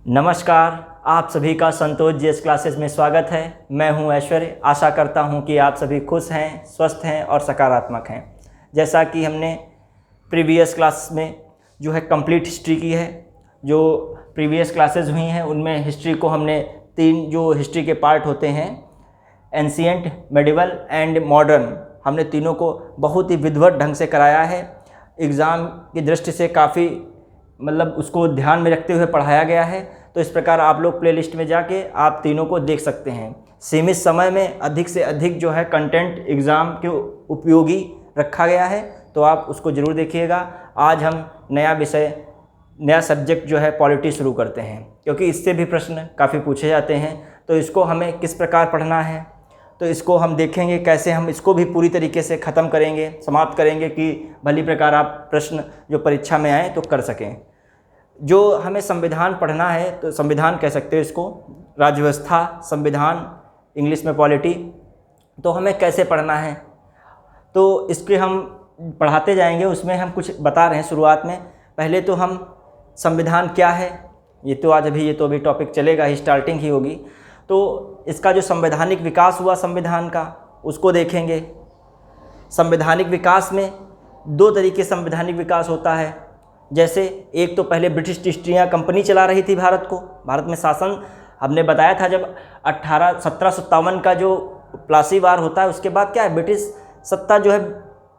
नमस्कार, आप सभी का संतोष जीएस क्लासेस में स्वागत है। मैं हूं ऐश्वर्य। आशा करता हूं कि आप सभी खुश हैं, स्वस्थ हैं और सकारात्मक हैं। जैसा कि हमने प्रीवियस क्लास में जो है कंप्लीट हिस्ट्री की है, जो प्रीवियस क्लासेस हुई हैं उनमें हिस्ट्री को हमने तीन जो हिस्ट्री के पार्ट होते हैं, एंशिएंट, मेडिवल एंड मॉडर्न, हमने तीनों को बहुत ही विधिवत ढंग से कराया है। एग्ज़ाम की दृष्टि से काफ़ी उसको ध्यान में रखते हुए पढ़ाया गया है। तो इस प्रकार आप लोग प्लेलिस्ट में जाके आप तीनों को देख सकते हैं। सीमित समय में अधिक से अधिक जो है कंटेंट एग्ज़ाम के उपयोगी रखा गया है, तो आप उसको ज़रूर देखिएगा। आज हम नया सब्जेक्ट जो है पॉलिटी शुरू करते हैं, क्योंकि इससे भी प्रश्न काफ़ी पूछे जाते हैं। तो इसको हमें किस प्रकार पढ़ना है, तो इसको हम देखेंगे कैसे हम इसको भी पूरी तरीके से ख़त्म करेंगे, समाप्त करेंगे कि भली प्रकार आप प्रश्न जो परीक्षा में आए तो कर सकें। जो हमें संविधान पढ़ना है, तो संविधान कह सकते हो इसको, राज्य व्यवस्था, संविधान, इंग्लिश में पॉलिटी। तो हमें कैसे पढ़ना है, तो इसके हम पढ़ाते जाएंगे। उसमें हम कुछ बता रहे हैं शुरुआत में। पहले तो हम संविधान क्या है, ये तो अभी टॉपिक चलेगा ही, स्टार्टिंग ही होगी। तो इसका जो संवैधानिक विकास हुआ संविधान का, उसको देखेंगे। संवैधानिक विकास में दो तरीके संवैधानिक विकास होता है। जैसे एक तो पहले ब्रिटिश ईस्ट इंडिया कंपनी चला रही थी भारत को, भारत में शासन। हमने बताया था जब 1757 का जो प्लासी वार होता है, उसके बाद क्या है, ब्रिटिश सत्ता जो है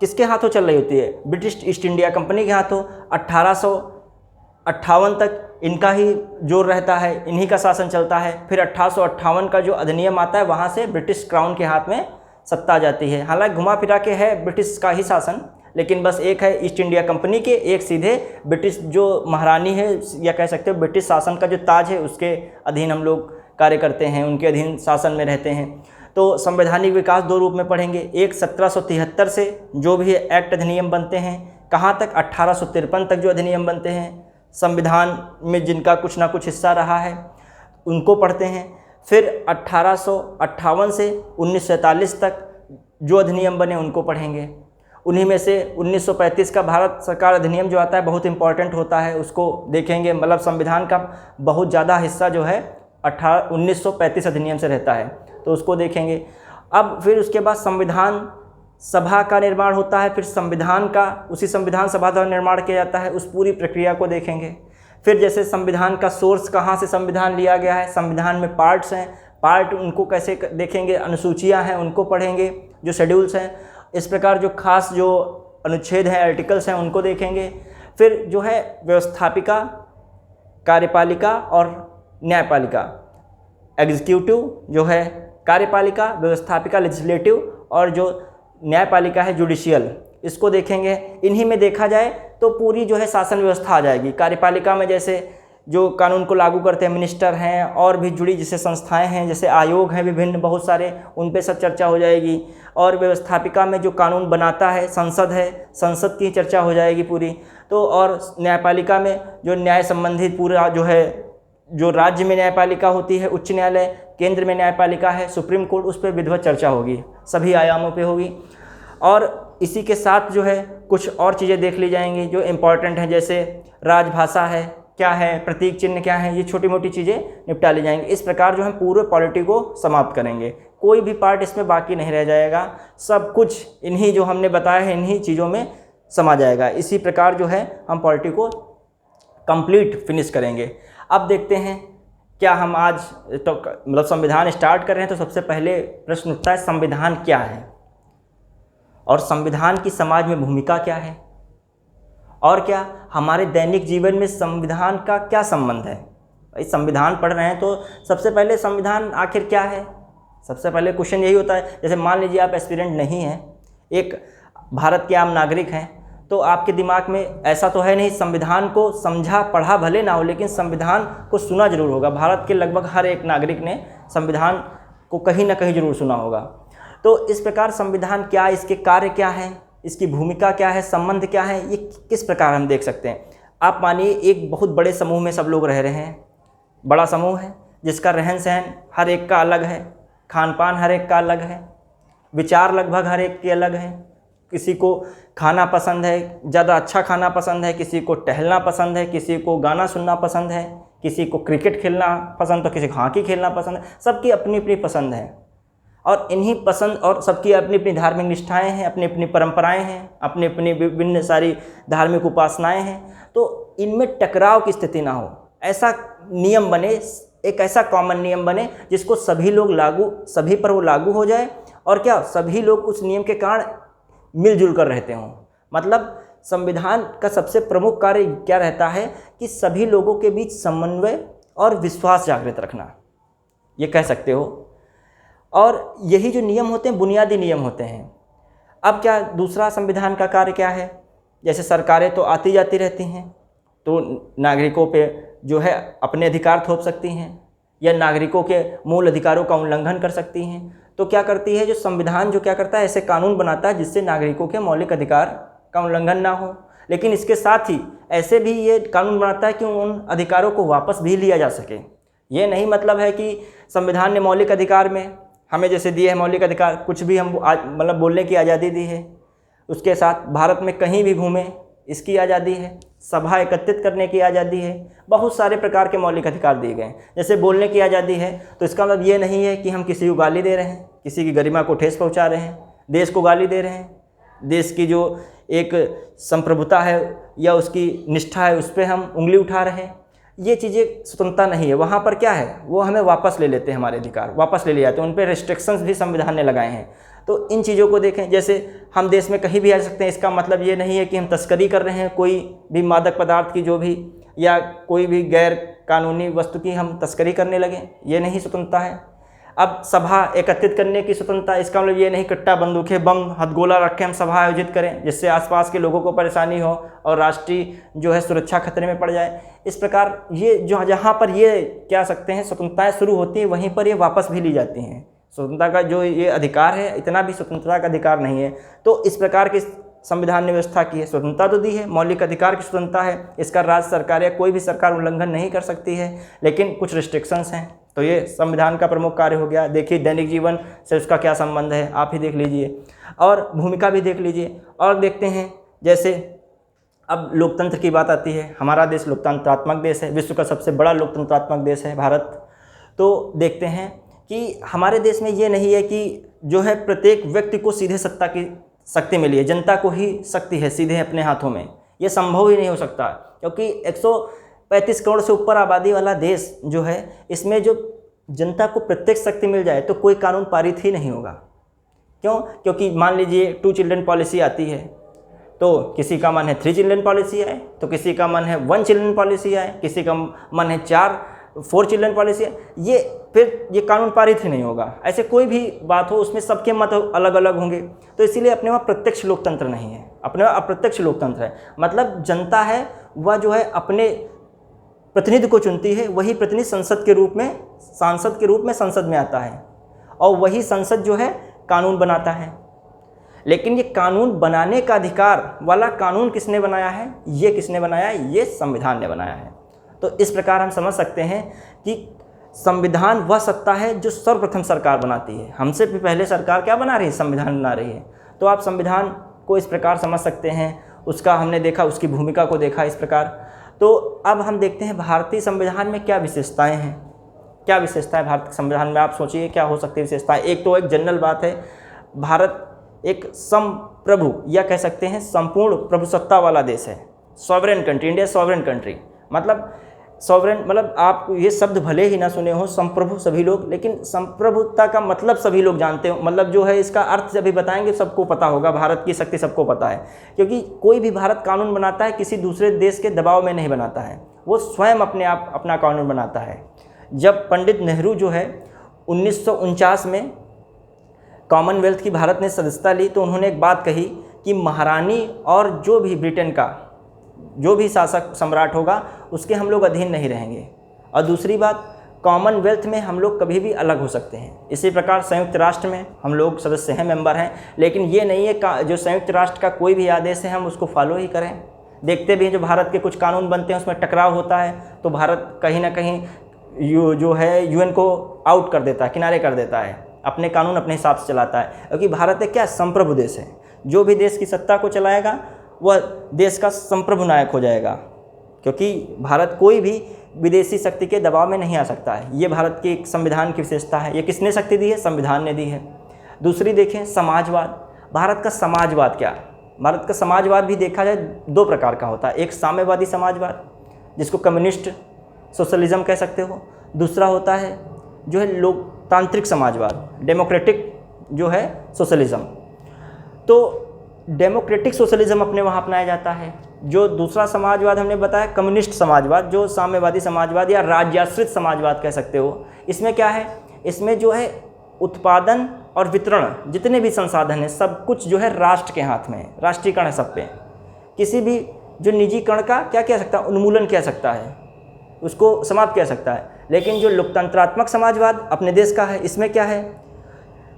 किसके हाथों चल रही होती है, ब्रिटिश ईस्ट इंडिया कंपनी के हाथों। 1858 तक इनका ही जोर रहता है, इन्हीं का शासन चलता है। फिर 1858 का जो अधिनियम आता है, वहाँ से ब्रिटिश क्राउन के हाथ में सत्ता आ जाती है। हालांकि घुमा फिरा के है ब्रिटिश का ही शासन, लेकिन बस एक है ईस्ट इंडिया कंपनी के, एक सीधे ब्रिटिश जो महारानी है, या कह सकते हो ब्रिटिश शासन का जो ताज है, उसके अधीन हम लोग कार्य करते हैं, उनके अधीन शासन में रहते हैं। तो संवैधानिक विकास दो रूप में पढ़ेंगे। एक 1773 से जो भी एक्ट अधिनियम बनते हैं, कहाँ तक, 1853 तक जो अधिनियम बनते हैं, संविधान में जिनका कुछ ना कुछ हिस्सा रहा है, उनको पढ़ते हैं। फिर 1858 से 1947 तक जो अधिनियम बने उनको पढ़ेंगे। उन्हीं में से 1935 का भारत सरकार अधिनियम जो आता है बहुत इंपॉर्टेंट होता है, उसको देखेंगे। संविधान का बहुत ज़्यादा हिस्सा जो है 1935 अधिनियम से रहता है, तो उसको देखेंगे। अब फिर उसके बाद संविधान सभा का निर्माण होता है, फिर उसी संविधान सभा द्वारा निर्माण किया जाता है, उस पूरी प्रक्रिया को देखेंगे। फिर जैसे संविधान का सोर्स, कहाँ से संविधान लिया गया है, संविधान में पार्ट्स हैं, पार्ट उनको कैसे देखेंगे, अनुसूचियाँ हैं उनको पढ़ेंगे, जो शेड्यूल्स हैं। इस प्रकार जो खास जो अनुच्छेद हैं, आर्टिकल्स हैं, उनको देखेंगे। फिर जो है व्यवस्थापिका, कार्यपालिका और न्यायपालिका। एग्जीक्यूटिव जो है कार्यपालिका, व्यवस्थापिका लेजिस्लेटिव, और जो न्यायपालिका है जुडिशियल, इसको देखेंगे। इन्हीं में देखा जाए तो पूरी जो है शासन व्यवस्था आ जाएगी। कार्यपालिका में जैसे जो कानून को लागू करते हैं मिनिस्टर हैं, और भी जुड़ी जैसे संस्थाएं हैं, जैसे आयोग हैं विभिन्न बहुत सारे, उन पे सब चर्चा हो जाएगी। और व्यवस्थापिका में जो कानून बनाता है संसद है, संसद की चर्चा हो जाएगी पूरी। तो और न्यायपालिका में जो न्याय संबंधी पूरा जो है, जो राज्य में न्यायपालिका होती है, उच्च न्यायालय, केंद्र में न्यायपालिका है, सुप्रीम कोर्ट, उस पर विधिवत चर्चा होगी, सभी आयामों पे होगी। और इसी के साथ जो है कुछ और चीज़ें देख ली जाएंगी जो इम्पॉर्टेंट हैं, जैसे राजभाषा है क्या है, प्रतीक चिन्ह क्या है, ये छोटी मोटी चीज़ें निपटा ली जाएंगी। इस प्रकार जो हम पूरे पॉलिटी को समाप्त करेंगे, कोई भी पार्ट इसमें बाकी नहीं रह जाएगा। सब कुछ इन्हीं जो हमने बताया है, इन्हीं चीज़ों में समा जाएगा। इसी प्रकार जो है हम पॉलिटी को कंप्लीट फिनिश करेंगे। अब देखते हैं क्या हम आज तो संविधान स्टार्ट कर रहे हैं, तो सबसे पहले प्रश्न उठता है संविधान क्या है, और संविधान की समाज में भूमिका क्या है, और क्या हमारे दैनिक जीवन में संविधान का क्या संबंध है। भाई संविधान पढ़ रहे हैं तो सबसे पहले संविधान आखिर क्या है, सबसे पहले क्वेश्चन यही होता है। जैसे मान लीजिए आप एस्पिरेंट नहीं हैं, एक भारत के आम नागरिक हैं, तो आपके दिमाग में ऐसा तो है नहीं, संविधान को समझा पढ़ा भले ना हो, लेकिन संविधान को सुना जरूर होगा। भारत के लगभग हर एक नागरिक ने संविधान को कहीं ना कहीं जरूर सुना होगा। तो इस प्रकार संविधान क्या, इसके कार्य क्या हैं, इसकी भूमिका क्या है, संबंध क्या है, ये किस प्रकार हम देख सकते हैं। आप मानिए एक बहुत बड़े समूह में सब लोग रह रहे हैं, बड़ा समूह है जिसका रहन सहन हर एक का अलग है, खान पान हर एक का अलग है, विचार लगभग हर एक के अलग हैं। किसी को खाना पसंद है, ज़्यादा अच्छा खाना पसंद है, किसी को टहलना पसंद है, किसी को गाना सुनना पसंद है, किसी को क्रिकेट खेलना पसंद तो किसी को हॉकी खेलना पसंद है, सबकी अपनी अपनी पसंद है। और इन्हीं पसंद और सबकी अपनी अपनी धार्मिक निष्ठाएं हैं, अपनी अपनी परंपराएं हैं, अपनी अपनी विभिन्न सारी धार्मिक उपासनाएं हैं। तो इनमें टकराव की स्थिति ना हो, ऐसा नियम बने, एक ऐसा कॉमन नियम बने जिसको सभी लोग सभी पर वो लागू हो जाए, और क्या सभी लोग उस नियम के कारण मिलजुल कर रहते हों। मतलब संविधान का सबसे प्रमुख कार्य क्या रहता है कि सभी लोगों के बीच समन्वय और विश्वास जागृत रखना, ये कह सकते हो। और यही जो नियम होते हैं बुनियादी नियम होते हैं। अब क्या दूसरा संविधान का कार्य क्या है? जैसे सरकारें तो आती जाती रहती हैं, तो नागरिकों पे जो है अपने अधिकार थोप सकती हैं या नागरिकों के मूल अधिकारों का उल्लंघन कर सकती हैं। तो क्या करती है जो संविधान, जो क्या करता है, ऐसे कानून बनाता है जिससे नागरिकों के मौलिक अधिकार का उल्लंघन ना हो। लेकिन इसके साथ ही ऐसे भी ये कानून बनाता है कि उन अधिकारों को वापस भी लिया जा सके। ये नहीं मतलब है कि संविधान ने मौलिक अधिकार में हमें जैसे दिए है मौलिक अधिकार, कुछ भी हम मतलब बोलने की आज़ादी दी है, उसके साथ भारत में कहीं भी घूमें इसकी आज़ादी है, सभा एकत्रित करने की आज़ादी है, बहुत सारे प्रकार के मौलिक अधिकार दिए गए हैं। जैसे बोलने की आज़ादी है तो इसका मतलब ये नहीं है कि हम किसी को गाली दे रहे हैं, किसी की गरिमा को ठेस पहुंचा रहे हैं, देश को गाली दे रहे हैं, देश की जो एक संप्रभुता है या उसकी निष्ठा है उस पर हम उंगली उठा रहे हैं। ये चीज़ें स्वतंत्रता नहीं है। वहाँ पर क्या है, वो हमें वापस ले लेते हैं, हमारे अधिकार वापस ले लिए जाते हैं, उन पर रिस्ट्रिक्शंस भी संविधान ने लगाए हैं। तो इन चीज़ों को देखें, जैसे हम देश में कहीं भी आ सकते हैं, इसका मतलब ये नहीं है कि हम तस्करी कर रहे हैं कोई भी मादक पदार्थ की, जो भी या कोई भी गैर कानूनी वस्तु की हम तस्करी करने लगें, ये नहीं स्वतंत्रता है। अब सभा एकत्रित करने की स्वतंत्रता, इसका मतलब ये नहीं कट्टा बंदूकें बम हथगोला रख के हम सभा आयोजित करें जिससे आसपास के लोगों को परेशानी हो और राष्ट्रीय जो है सुरक्षा खतरे में पड़ जाए। इस प्रकार ये जो जहाँ पर ये क्या सकते हैं स्वतंत्रताएँ शुरू होती हैं, वहीं पर ये वापस भी ली जाती हैं। स्वतंत्रता का जो ये अधिकार है, इतना भी स्वतंत्रता का अधिकार नहीं है। तो इस प्रकार की संविधान ने व्यवस्था की है, स्वतंत्रता तो दी है, मौलिक अधिकार की स्वतंत्रता है, इसका राज्य सरकार या कोई भी सरकार उल्लंघन नहीं कर सकती है, लेकिन कुछ रिस्ट्रिक्शंस हैं। तो ये संविधान का प्रमुख कार्य हो गया। देखिए दैनिक जीवन से उसका क्या संबंध है, आप ही देख लीजिए, और भूमिका भी देख लीजिए। और देखते हैं जैसे अब लोकतंत्र की बात आती है, हमारा देश लोकतंत्रात्मक देश है, विश्व का सबसे बड़ा लोकतंत्रात्मक देश है भारत। तो देखते हैं कि हमारे देश में ये नहीं है कि जो है प्रत्येक व्यक्ति को सीधे सत्ता की शक्ति मिली है, जनता को ही शक्ति है सीधे अपने हाथों में, ये संभव ही नहीं हो सकता। क्योंकि 135 करोड़ से ऊपर आबादी वाला देश जो है, इसमें जो जनता को प्रत्यक्ष शक्ति मिल जाए तो कोई कानून पारित ही नहीं होगा। क्यों? क्योंकि मान लीजिए 2 चिल्ड्रन पॉलिसी आती है, तो किसी का मन है 3 चिल्ड्रन पॉलिसी आए, तो किसी का मन है 1 चिल्ड्रन पॉलिसी आए, किसी का मन है 4 चिल्ड्रन पॉलिसी आए, ये फिर ये कानून पारित ही नहीं होगा। ऐसे कोई भी बात हो उसमें सबके मत अलग अलग होंगे। तो इसीलिए अपने वहाँ प्रत्यक्ष लोकतंत्र नहीं है, अपने वहाँ अप्रत्यक्ष लोकतंत्र है। मतलब जनता है वह जो है अपने प्रतिनिधि को चुनती है, वही प्रतिनिधि सांसद के रूप में संसद में आता है, और वही संसद जो है कानून बनाता है। लेकिन ये कानून बनाने का अधिकार वाला कानून किसने बनाया है? ये किसने बनाया है? ये संविधान ने बनाया है। तो इस प्रकार हम समझ सकते हैं कि संविधान वह सत्ता है जो सर्वप्रथम सरकार बनाती है। हमसे भी पहले सरकार क्या बना रही है? संविधान बना रही है। तो आप संविधान को इस प्रकार समझ सकते हैं, उसका हमने देखा, उसकी भूमिका को देखा इस प्रकार। तो अब हम देखते हैं भारतीय संविधान में क्या विशेषताएं हैं। क्या विशेषता है भारतीय संविधान में? आप सोचिए क्या हो सकती है विशेषताएं। एक तो एक जनरल बात है, भारत एक संप्रभु या कह सकते हैं संपूर्ण प्रभुसत्ता वाला देश है, sovereign country. India sovereign country मतलब सॉवरेन मतलब आप ये शब्द भले ही ना सुने हो, संप्रभु सभी लोग, लेकिन संप्रभुता का मतलब सभी लोग जानते हो। मतलब जो है इसका अर्थ जब भी बताएंगे सबको पता होगा, भारत की शक्ति सबको पता है। क्योंकि कोई भी भारत कानून बनाता है किसी दूसरे देश के दबाव में नहीं बनाता है, वो स्वयं अपने आप अपना कानून बनाता है। जब पंडित नेहरू जो है 1949 में कॉमनवेल्थ की भारत ने सदस्यता ली, तो उन्होंने एक बात कही कि महारानी और जो भी ब्रिटेन का जो भी शासक सम्राट होगा उसके हम लोग अधीन नहीं रहेंगे। और दूसरी बात, कॉमनवेल्थ में हम लोग कभी भी अलग हो सकते हैं। इसी प्रकार संयुक्त राष्ट्र में हम लोग सदस्य हैं, मेंबर हैं, लेकिन ये नहीं है जो संयुक्त राष्ट्र का कोई भी आदेश है हम उसको फॉलो ही करें। देखते भी हैं जो भारत के कुछ कानून बनते हैं उसमें टकराव होता है, तो भारत कहीं ना कहीं जो है यूएन को आउट कर देता है, किनारे कर देता है, अपने कानून अपने हिसाब से चलाता है। क्योंकि भारत एक क्या संप्रभु देश है, जो भी देश की सत्ता को चलाएगा वह देश का संप्रभु नायक हो जाएगा। क्योंकि भारत कोई भी विदेशी शक्ति के दबाव में नहीं आ सकता है। ये भारत की एक संविधान की विशेषता है। ये किसने शक्ति दी है? संविधान ने दी है। दूसरी देखें समाजवाद। भारत का समाजवाद क्या है? भारत का समाजवाद भी देखा जाए दो प्रकार का होता है। एक साम्यवादी समाजवाद, जिसको कम्युनिस्ट सोशलिज्म कह सकते हो। दूसरा होता है जो है लोकतांत्रिक समाजवाद, डेमोक्रेटिक जो है सोशलिज्म। तो डेमोक्रेटिक सोशलिज्म अपने वहाँ अपनाया जाता है। जो दूसरा समाजवाद हमने बताया कम्युनिस्ट समाजवाद, जो साम्यवादी समाजवाद या राज्याश्रित समाजवाद कह सकते हो। इसमें क्या है? इसमें जो है उत्पादन और वितरण जितने भी संसाधन हैं सब कुछ जो है राष्ट्र के हाथ में है, राष्ट्रीयकरण है सब पे। किसी भी जो निजीकरण का क्या कह सकता है? उन्मूलन कह सकता है, उसको समाप्त कह सकता है। लेकिन जो लोकतंत्रात्मक समाजवाद अपने देश का है, इसमें क्या है?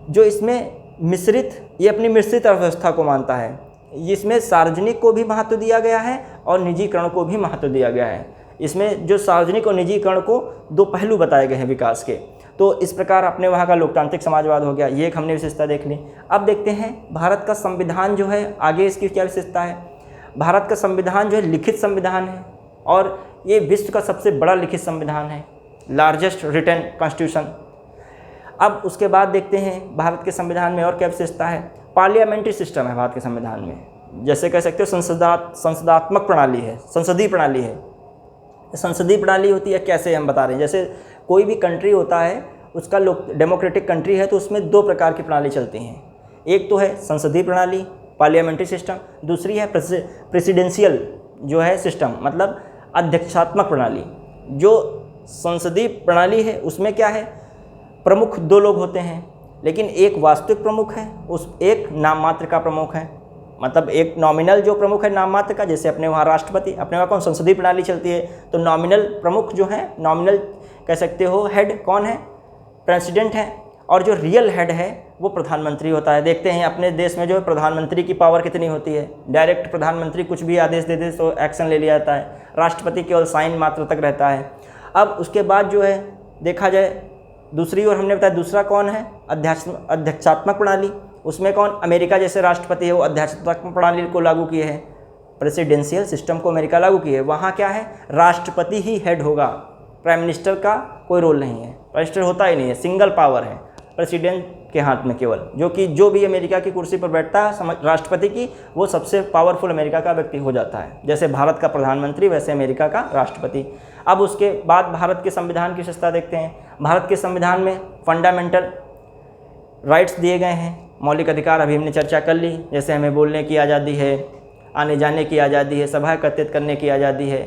जो इसमें मिश्रित, ये अपनी मिश्रित अर्थव्यवस्था को मानता है। इसमें सार्वजनिक को भी महत्व दिया गया है और निजीकरण को भी महत्व दिया गया है। इसमें जो सार्वजनिक और निजीकरण को दो पहलू बताए गए हैं विकास के। तो इस प्रकार अपने वहाँ का लोकतांत्रिक समाजवाद हो गया, ये एक हमने विशेषता देख ली। अब देखते हैं भारत का संविधान जो है, आगे इसकी क्या विशेषता है। भारत का संविधान जो है लिखित संविधान है और ये विश्व का सबसे बड़ा लिखित संविधान है, लार्जेस्ट रिटन कॉन्स्टिट्यूशन। अब उसके बाद देखते हैं भारत के संविधान में और क्या विशेषता है। पार्लियामेंट्री सिस्टम है भारत के संविधान में, जैसे कह सकते हो संसदात्मक प्रणाली है, संसदीय प्रणाली है। संसदीय प्रणाली होती है कैसे, हम बता रहे हैं। जैसे कोई भी कंट्री होता है, उसका डेमोक्रेटिक कंट्री है तो उसमें दो प्रकार की प्रणाली चलती हैं। एक तो है संसदीय प्रणाली, पार्लियामेंट्री सिस्टम। दूसरी है प्रेसिडेंशियल जो है सिस्टम, मतलब अध्यक्षात्मक प्रणाली। जो संसदीय प्रणाली है उसमें क्या है, प्रमुख दो लोग होते हैं, लेकिन एक वास्तविक प्रमुख है, उस एक नाम मात्र का प्रमुख है। मतलब एक नॉमिनल जो प्रमुख है नाम मात्र का, जैसे अपने वहाँ राष्ट्रपति, अपने वहाँ कौन संसदीय प्रणाली चलती है तो नॉमिनल प्रमुख जो है, नॉमिनल कह सकते हो हेड कौन है, प्रेसिडेंट है। और जो रियल हेड है वो प्रधानमंत्री होता है। देखते हैं अपने देश में जो है प्रधानमंत्री की पावर कितनी होती है। डायरेक्ट प्रधानमंत्री कुछ भी आदेश दे दे तो एक्शन ले लिया जाता है, राष्ट्रपति केवल साइन मात्र तक रहता है। अब उसके बाद जो है देखा जाए दूसरी ओर, हमने बताया दूसरा कौन है, अध्यक्षात्मक प्रणाली। उसमें कौन, अमेरिका जैसे राष्ट्रपति है वो अध्यक्षात्मक प्रणाली को लागू किए हैं, प्रेसिडेंशियल सिस्टम को अमेरिका लागू किए है। वहाँ क्या है, राष्ट्रपति ही हेड होगा, प्राइम मिनिस्टर का कोई रोल नहीं है, प्राइम मिनिस्टर होता ही नहीं है, सिंगल पावर है प्रेसिडेंट के हाथ में केवल। जो भी अमेरिका की कुर्सी पर बैठता है राष्ट्रपति की, वो सबसे पावरफुल अमेरिका का व्यक्ति हो जाता है। जैसे भारत का प्रधानमंत्री वैसे अमेरिका का राष्ट्रपति। अब उसके बाद भारत के संविधान की विशेषता देखते हैं। भारत के संविधान में फंडामेंटल राइट्स दिए गए हैं, मौलिक अधिकार अभी हमने चर्चा कर ली। जैसे हमें बोलने की आज़ादी है, आने जाने की आज़ादी है, सभा एकत्रित करने की आज़ादी है,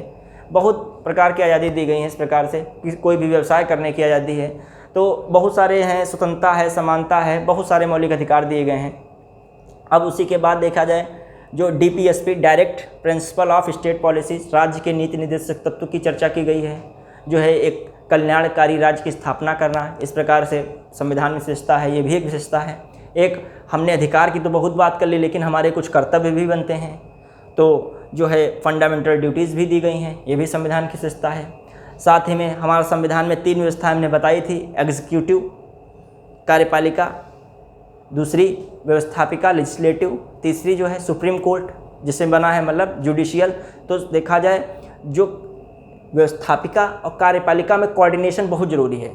बहुत प्रकार की आज़ादी दी गई है। इस प्रकार से कोई भी व्यवसाय करने की आज़ादी है, तो बहुत सारे हैं, स्वतंत्रता है, समानता है, बहुत सारे मौलिक अधिकार दिए गए हैं। अब उसी के बाद देखा जाए जो DPSP direct principle of state policies, राज्य के नीति निर्देशक तत्व की चर्चा की गई है, जो है एक कल्याणकारी राज्य की स्थापना करना है। इस प्रकार से संविधान में विशेषता है, ये भी एक विशेषता है। एक हमने अधिकार की तो बहुत बात कर ली, लेकिन हमारे कुछ कर्तव्य भी बनते हैं, तो जो है फंडामेंटल ड्यूटीज़ भी दी गई हैं, ये भी संविधान की विशेषता है। साथ ही में हमारे संविधान में 3 व्यवस्थाएं हमने बताई थी, एग्जीक्यूटिव कार्यपालिका, दूसरी व्यवस्थापिका लेजिस्लेटिव, तीसरी जो है सुप्रीम कोर्ट जिससे बना है मतलब जुडिशियल। तो देखा जाए जो व्यवस्थापिका और कार्यपालिका में कोऑर्डिनेशन बहुत ज़रूरी है,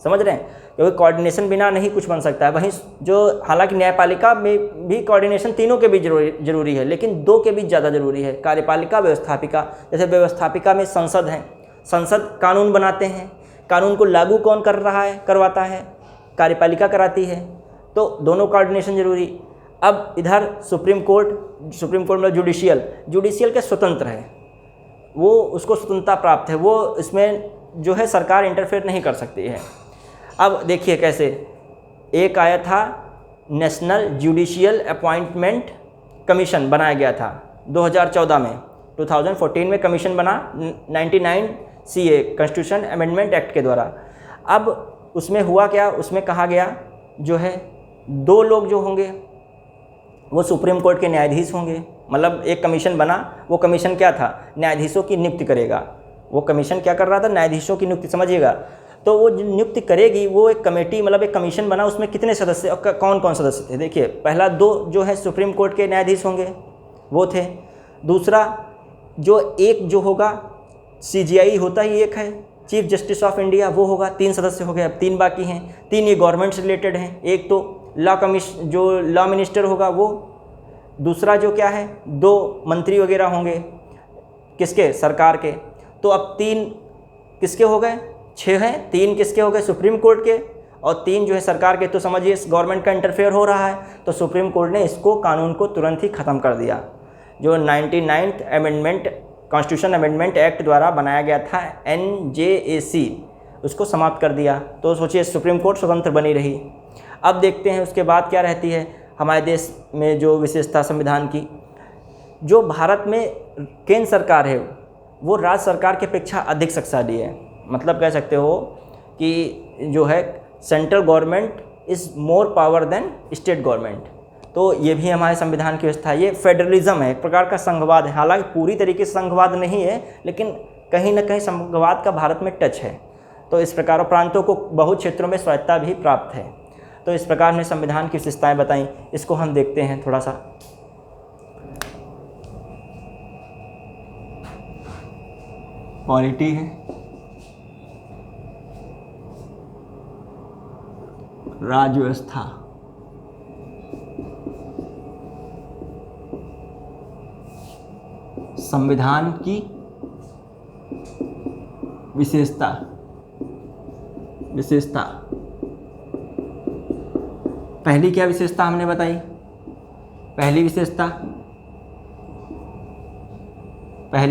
समझ रहे हैं, क्योंकि कोऑर्डिनेशन बिना नहीं कुछ बन सकता है। वहीं जो हालांकि न्यायपालिका में भी कोऑर्डिनेशन तीनों के बीच जरूरी है, लेकिन 2 के बीच ज़्यादा जरूरी है, कार्यपालिका व्यवस्थापिका। जैसे व्यवस्थापिका में संसद है, संसद कानून बनाते हैं, कानून को लागू कौन कर रहा है, करवाता है, कार्यपालिका कराती है, तो दोनों कोऑर्डिनेशन जरूरी। अब इधर सुप्रीम कोर्ट मतलब जुडिशियल के स्वतंत्र है, वो उसको स्वतंत्रता प्राप्त है, वो इसमें जो है सरकार इंटरफेयर नहीं कर सकती है। अब देखिए कैसे एक आया था नेशनल जुडिशियल अपॉइंटमेंट कमीशन बनाया गया था 2014 में, 2014 में कमीशन बना 99 CA कॉन्स्टिट्यूशन अमेंडमेंट एक्ट के द्वारा। अब उसमें हुआ क्या, उसमें कहा गया जो है 2 लोग जो होंगे वो सुप्रीम कोर्ट के न्यायाधीश होंगे। मतलब एक कमीशन बना, वो कमीशन क्या था, न्यायाधीशों की नियुक्ति करेगा। वो कमीशन क्या कर रहा था, न्यायाधीशों की नियुक्ति, समझिएगा। तो वो नियुक्ति करेगी, वो एक कमेटी मतलब एक कमीशन बना, उसमें कितने सदस्य और कौन कौन सदस्य थे। देखिए पहला 2 जो है सुप्रीम कोर्ट के न्यायाधीश होंगे, वो थे। दूसरा जो एक जो होगा CGI होता ही एक है, चीफ जस्टिस ऑफ इंडिया, वो होगा, 3 सदस्य हो गए, अब 3 बाकी हैं। 3 ये गवर्नमेंट से रिलेटेड हैं, एक तो जो लॉ मिनिस्टर होगा वो, दूसरा जो क्या है 2 मंत्री वगैरह होंगे, किसके, सरकार के। तो अब 3 किसके हो गए, 6 हैं, 3 किसके हो गए, सुप्रीम कोर्ट के, और 3 जो है सरकार के। तो समझिए इस गवर्नमेंट का इंटरफेयर हो रहा है, तो सुप्रीम कोर्ट ने इसको कानून को तुरंत ही ख़त्म कर दिया। जो 99th amendment constitution amendment act द्वारा बनाया गया था NJAC, उसको समाप्त कर दिया। तो सोचिए सुप्रीम कोर्ट स्वतंत्र बनी रही। अब देखते हैं उसके बाद क्या रहती है हमारे देश में जो विशेषता संविधान की। जो भारत में केंद्र सरकार है वो राज्य सरकार की अपेक्षा अधिक शक्तिशाली है। मतलब कह सकते हो कि जो है central government is more power than state government. तो ये भी हमारे संविधान की व्यवस्था है। ये फेडरलिज्म है, एक प्रकार का संघवाद है। हालांकि पूरी तरीके से संघवाद नहीं है, लेकिन कहीं ना कहीं संघवाद का भारत में टच है। तो इस प्रकार प्रांतों को बहुत क्षेत्रों में स्वायत्तता भी प्राप्त है। तो इस प्रकार ने संविधान की विशेषताएं बताई, इसको हम देखते हैं थोड़ा सा। पॉलिटी है, राज्य व्यवस्था, संविधान की विशेषता पहली क्या विशेषता हमने बताई, पहली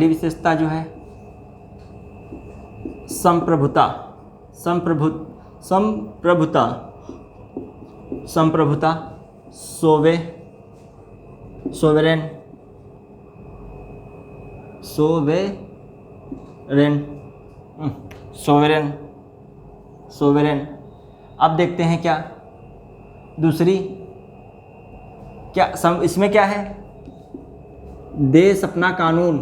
विशेषता जो है संप्रभुता, सोवेरेन। अब देखते हैं क्या दूसरी, क्या इसमें क्या है, देश अपना कानून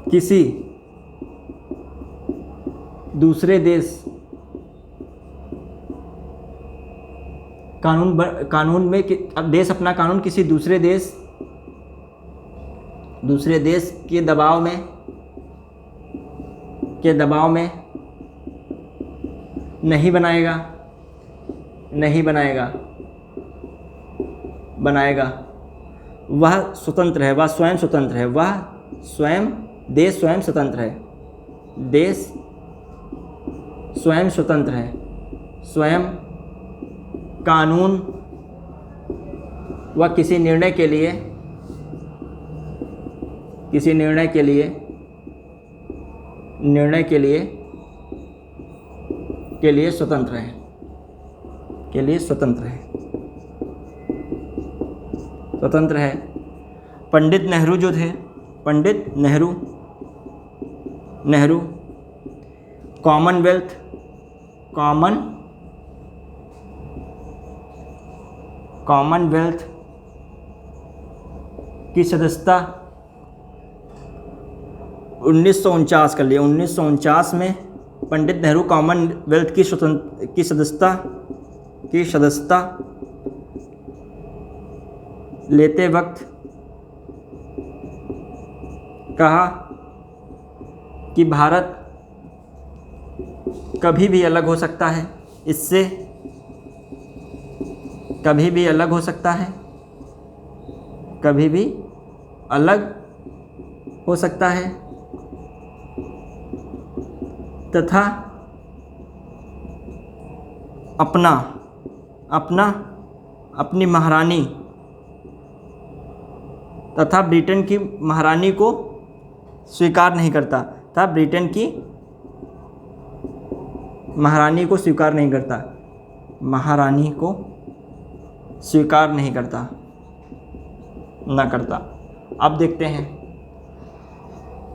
किसी दूसरे देश कानून में अब देश अपना कानून किसी दूसरे देश के दबाव में नहीं बनाएगा। वह स्वतंत्र है, वह स्वयं स्वतंत्र है, देश स्वयं स्वतंत्र है, स्वयं कानून व किसी निर्णय के लिए स्वतंत्र है। पंडित नेहरू जो थे, कॉमनवेल्थ की सदस्यता 1949 कर लिया। 1949 में पंडित नेहरू कॉमनवेल्थ की सदस्यता लेते वक्त कहा कि भारत कभी भी अलग हो सकता है, इससे कभी भी अलग हो सकता है तथा अपनी महारानी तथा ब्रिटेन की महारानी को स्वीकार नहीं करता, महारानी को स्वीकार नहीं करता। अब देखते हैं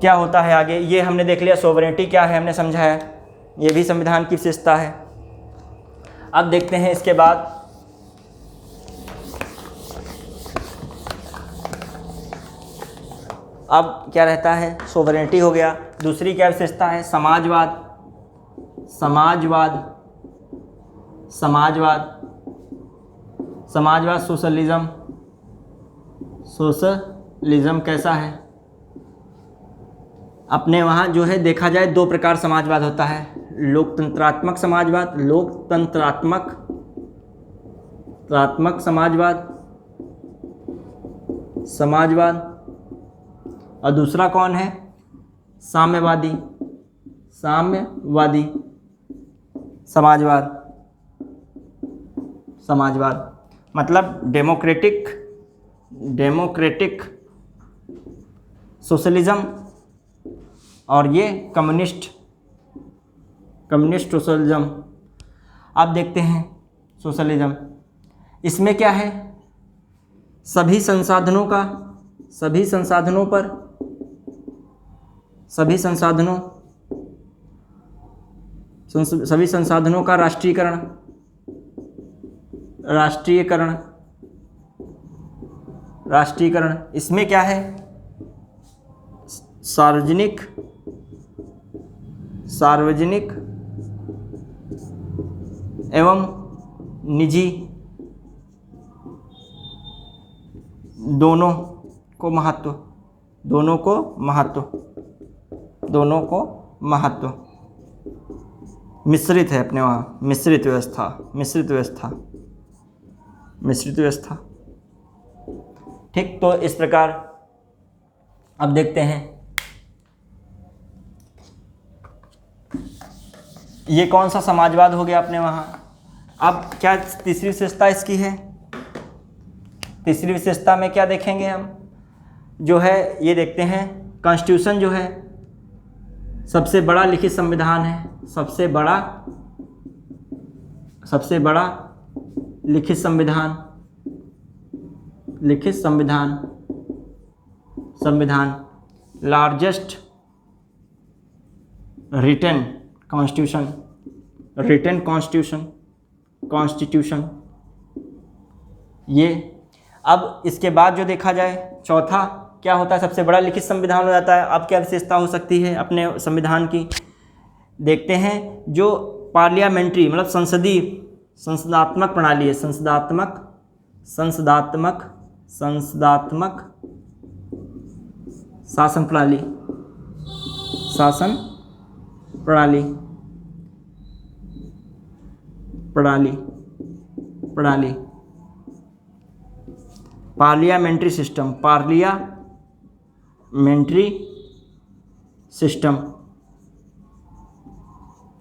क्या होता है आगे। ये हमने देख लिया सोवरेनिटी क्या है, हमने समझाया, ये भी संविधान की विशेषता है। अब देखते हैं इसके बाद अब क्या रहता है, सोवरेनिटी हो गया। दूसरी क्या विशेषता है, समाजवाद। समाजवाद, सोशलिज्म, सोशलिज्म कैसा है? अपने वहाँ जो है देखा जाए दो प्रकार समाजवाद होता है, लोकतंत्रात्मक समाजवाद, लोकतंत्रात्मक समाजवाद, और दूसरा कौन है? साम्यवादी समाजवाद मतलब डेमोक्रेटिक सोशलिज्म, और ये कम्युनिस्ट सोशलिज्म। आप देखते हैं सोशलिज्म, इसमें क्या है? सभी संसाधनों का राष्ट्रीयकरण। इसमें क्या है? सार्वजनिक एवं निजी दोनों को महत्व। मिश्रित है अपने वहाँ, मिश्रित व्यवस्था। ठीक, तो इस प्रकार अब देखते हैं ये कौन सा समाजवाद हो गया अपने वहाँ। अब क्या तीसरी विशेषता इसकी है? तीसरी विशेषता में क्या देखेंगे हम? जो है ये देखते हैं कॉन्स्टिट्यूशन जो है सबसे बड़ा लिखित संविधान है, सबसे बड़ा लिखित संविधान, लार्जेस्ट रिटन कॉन्स्टिट्यूशन। ये अब इसके बाद जो देखा जाए चौथा क्या होता है? सबसे बड़ा लिखित संविधान हो जाता है। अब क्या विशेषता हो सकती है अपने संविधान की? देखते हैं जो पार्लियामेंट्री मतलब संसदात्मक प्रणाली है, संसदात्मक शासन प्रणाली पार्लियामेंट्री सिस्टम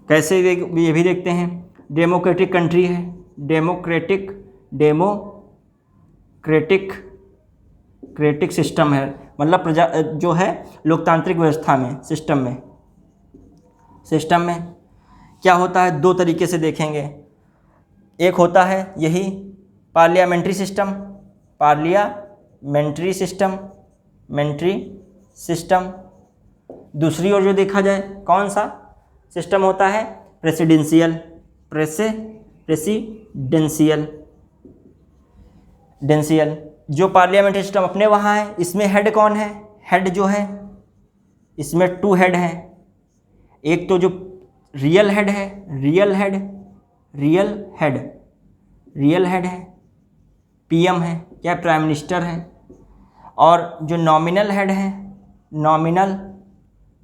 कैसे ये भी देखते हैं। डेमोक्रेटिक कंट्री है, डेमोक्रेटिक सिस्टम है, मतलब प्रजा जो है लोकतांत्रिक व्यवस्था में सिस्टम में क्या होता है? दो तरीके से देखेंगे। एक होता है यही पार्लियामेंट्री सिस्टम। दूसरी ओर जो देखा जाए कौन सा सिस्टम होता है? प्रेसिडेंशियल जो पार्लियामेंट्री सिस्टम अपने वहाँ है। इसमें हेड कौन है? हेड जो है इसमें 2 हेड हैं। एक तो जो रियल हेड है, पीएम है, क्या प्राइम मिनिस्टर है, और जो नॉमिनल हेड है,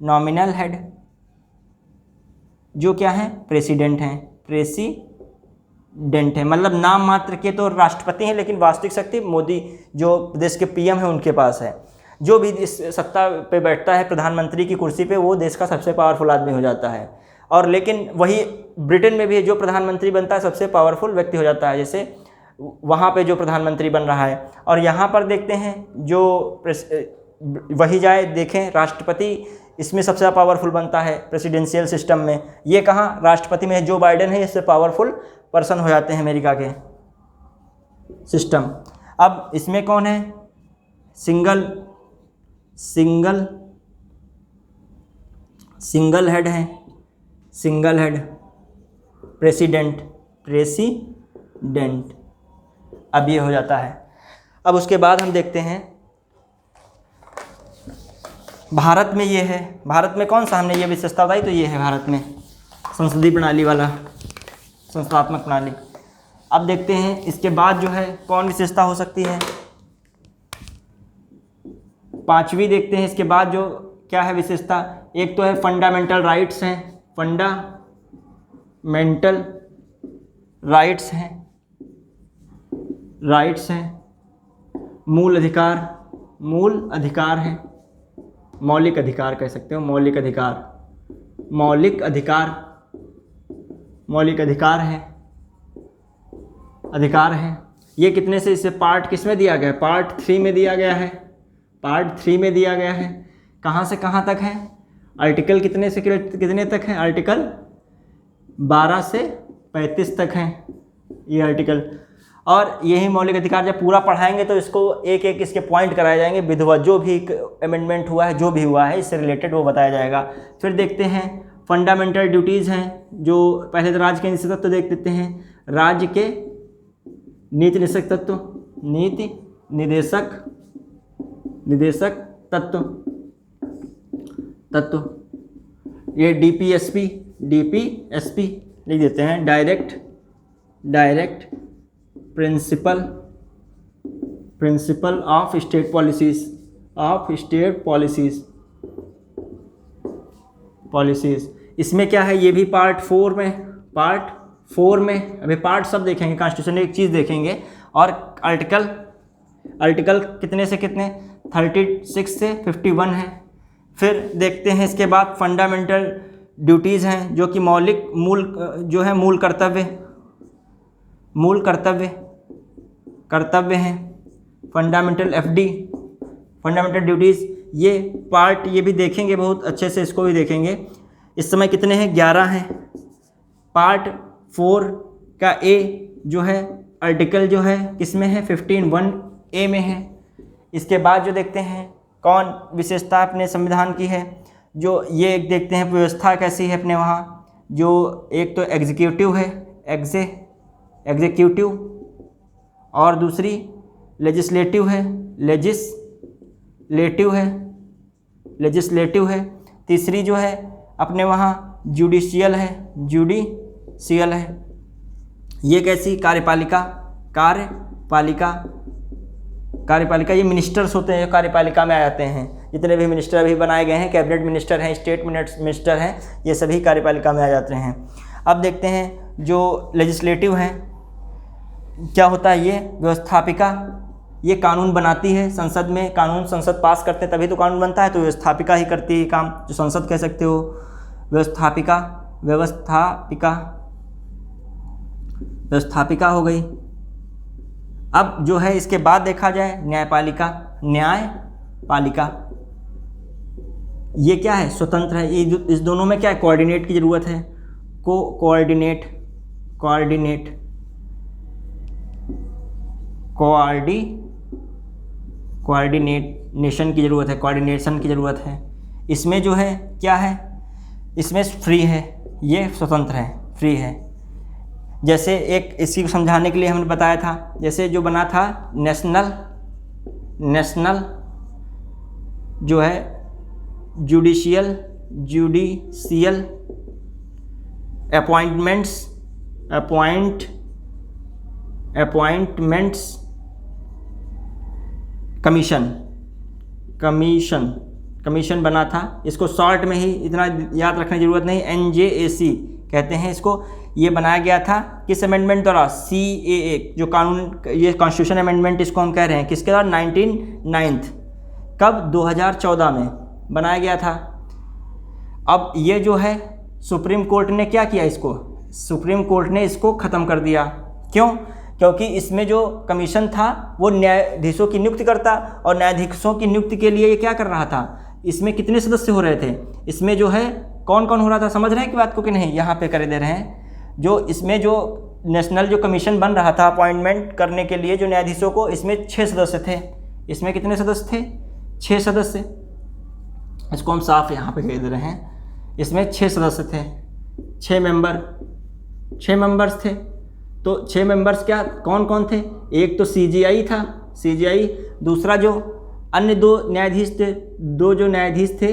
नॉमिनल हेड जो क्या है? प्रेसिडेंट है, मतलब नाम मात्र के तो राष्ट्रपति हैं, लेकिन वास्तविक शक्ति मोदी जो देश के पीएम है उनके पास है। जो भी इस सत्ता पे बैठता है प्रधानमंत्री की कुर्सी पे, वो देश का सबसे पावरफुल आदमी हो जाता है। और लेकिन वही ब्रिटेन में भी जो प्रधानमंत्री बनता है सबसे पावरफुल व्यक्ति हो जाता है, जैसे वहाँ पे जो प्रधानमंत्री बन रहा है। और यहाँ पर देखते हैं जो वही जाए देखें राष्ट्रपति इसमें सबसे ज़्यादा पावरफुल बनता है प्रेसिडेंशियल सिस्टम में। ये कहाँ? राष्ट्रपति में जो बाइडेन है इससे पावरफुल पर्सन हो जाते हैं अमेरिका के सिस्टम। अब इसमें कौन है? सिंगल हेड है, प्रेसिडेंट। अब ये हो जाता है। अब उसके बाद हम देखते हैं भारत में ये है। भारत में कौन सा हमने ये विशेषता बताई? तो ये है भारत में संसदीय प्रणाली वाला, संस्थात्मक प्रणाली। अब देखते हैं इसके बाद जो है कौन विशेषता हो सकती है। पांचवी देखते हैं इसके बाद जो क्या है विशेषता। एक तो है फंडामेंटल राइट्स हैं, फंडामेंटल राइट्स हैं, मूल अधिकार हैं, मौलिक अधिकार कह सकते हो, मौलिक अधिकार हैं। ये कितने से, इसे पार्ट किस में दिया गया है, पार्ट 3 में दिया गया है। कहाँ से कहाँ तक है, आर्टिकल कितने से कितने तक है, आर्टिकल 12 से 35 तक हैं ये आर्टिकल। और यही मौलिक अधिकार जब पूरा पढ़ाएंगे तो इसको एक एक इसके पॉइंट कराए जाएंगे, विधवा जो भी अमेंडमेंट हुआ है, जो भी हुआ है इससे रिलेटेड वो बताया जाएगा। फिर देखते हैं फंडामेंटल ड्यूटीज़ हैं, जो पहले तो राज्य के निश्चित तत्व देख लेते हैं। राज्य के नीति निदेशक तत्व ये डीपीएसपी लिख देते हैं, direct principle of state policies. इसमें क्या है, ये भी पार्ट 4 में अभी पार्ट सब देखेंगे, कॉन्स्टिट्यूशन एक चीज़ देखेंगे। और आर्टिकल कितने से कितने, 36 से 51 है। फिर देखते हैं इसके बाद फंडामेंटल ड्यूटीज़ हैं, जो कि मूल कर्तव्य हैं। फंडामेंटल ड्यूटीज़ ये पार्ट ये भी देखेंगे बहुत अच्छे से, इसको भी देखेंगे। इस समय कितने हैं, 11 हैं। पार्ट 4 का ए जो है आर्टिकल जो है किसमें है, 15(1)A में है। इसके बाद जो देखते हैं कौन विशेषता अपने संविधान की है, जो ये एक देखते हैं व्यवस्था कैसी है अपने वहाँ। जो एक तो एग्जीक्यूटिव है, एग्जीक्यूटिव, और दूसरी लेजिस्लेटिव है। तीसरी जो है अपने वहाँ जुडिशियल है। ये कैसी, कार्यपालिका ये मिनिस्टर्स होते हैं, कार्यपालिका में आ जाते हैं। जितने भी मिनिस्टर अभी बनाए गए हैं, कैबिनेट मिनिस्टर हैं, स्टेट मिनिस्टर हैं, ये सभी कार्यपालिका में आ जाते हैं। अब देखते हैं जो लेजिस्लेटिव हैं, क्या होता है, ये व्यवस्थापिका, ये कानून बनाती है संसद में, संसद पास करते हैं तभी तो कानून बनता है, तो व्यवस्थापिका ही करती है काम, जो संसद कह सकते हो। व्यवस्थापिका हो गई। अब जो है इसके बाद देखा जाए न्यायपालिका। ये क्या है, स्वतंत्र है। ये इस दोनों में क्या है, कोऑर्डिनेट की ज़रूरत है, कोऑर्डिनेशन की ज़रूरत है। इसमें जो है क्या है, इसमें फ्री है, ये स्वतंत्र है, फ्री है। जैसे एक इसी को समझाने के लिए हमने बताया था, जैसे जो बना था नेशनल जो है जुडिशियल अपॉइंटमेंट्स कमीशन बना था। इसको शॉर्ट में ही इतना याद रखने की ज़रूरत नहीं, NJAC कहते हैं इसको। ये बनाया गया था किस अमेंडमेंट द्वारा, CAA जो कानून, ये कॉन्स्टिट्यूशन अमेंडमेंट इसको हम कह रहे हैं, किसके द्वारा, 1909 कब, 2014 में बनाया गया था। अब ये जो है सुप्रीम कोर्ट ने क्या किया, सुप्रीम कोर्ट ने इसको ख़त्म कर दिया। क्यों, क्योंकि इसमें जो कमीशन था वो न्यायाधीशों की नियुक्ति करता, और न्यायाधीशों की नियुक्ति के लिए ये क्या कर रहा था, इसमें कितने सदस्य हो रहे थे, इसमें जो है कौन कौन हो रहा था, समझ रहे हैं कि बात को कि नहीं, यहाँ पे कर दे रहे हैं। जो इसमें जो नेशनल जो कमीशन बन रहा था अपॉइंटमेंट करने के लिए जो न्यायाधीशों को, इसमें 6 सदस्य थे। इसमें कितने सदस्य थे, 6 सदस्य। इसको हम साफ यहाँ पे कह दे रहे हैं, इसमें 6 सदस्य थे, 6 मेंबर्स थे। तो 6 मेंबर्स क्या कौन कौन थे, एक तो CJI था, दूसरा जो अन्य 2 न्यायाधीश थे,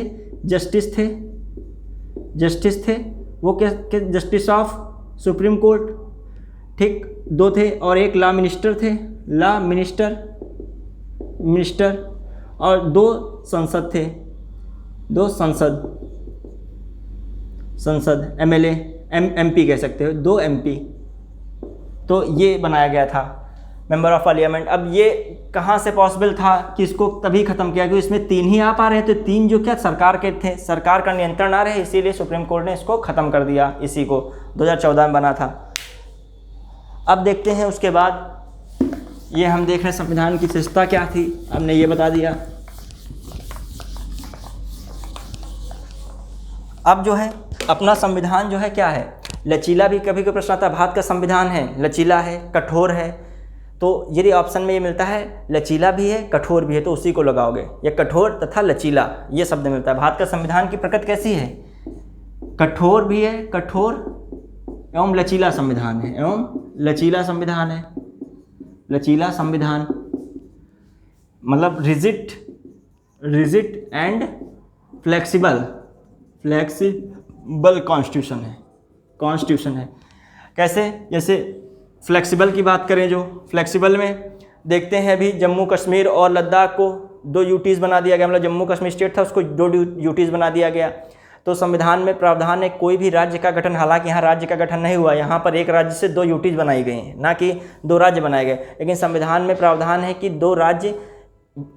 जस्टिस थे, वो क्या जस्टिस ऑफ सुप्रीम कोर्ट, ठीक, 2 थे, और एक लॉ मिनिस्टर थे, लॉ मिनिस्टर और 2 संसद थे, 2 संसद एमएलए एमपी कह सकते हो, 2 एमपी। तो ये बनाया गया था मेंबर ऑफ पार्लियामेंट। अब ये कहाँ से पॉसिबल था कि इसको तभी ख़त्म किया, क्योंकि इसमें 3 ही आ पा रहे थे, 3 जो क्या सरकार के थे, सरकार का नियंत्रण आ रहे, इसीलिए सुप्रीम कोर्ट ने इसको ख़त्म कर दिया। इसी को 2014 में बना था। अब देखते हैं उसके बाद, ये हम देख रहे हैं संविधान की विशेषता क्या थी, हमने ये बता दिया। अब जो है अपना संविधान जो है क्या है, लचीला भी कभी कभी प्रश्न आता है। भारत का संविधान है लचीला है, कठोर है, तो यदि ऑप्शन में ये मिलता है लचीला भी है कठोर भी है तो उसी को लगाओगे, या कठोर तथा लचीला ये शब्द मिलता है। भारत का संविधान की प्रकृति कैसी है, कठोर भी है, कठोर एवं लचीला संविधान है, एवं लचीला संविधान है। लचीला संविधान मतलब रिजिड एंड फ्लेक्सिबल कॉन्स्टिट्यूशन है। कैसे, जैसे फ्लेक्सिबल की बात करें, जो फ्लेक्सिबल में देखते हैं अभी जम्मू कश्मीर और लद्दाख को 2 यूटीज़ बना दिया गया, मतलब जम्मू कश्मीर स्टेट था उसको 2 यूटीज़ बना दिया गया। तो संविधान में प्रावधान है कोई भी राज्य का गठन, हालांकि यहाँ राज्य का गठन नहीं हुआ, यहाँ पर एक राज्य से 2 यूटीज़ बनाई गई हैं, ना कि 2 राज्य बनाए गए, लेकिन संविधान में प्रावधान है कि 2 राज्य,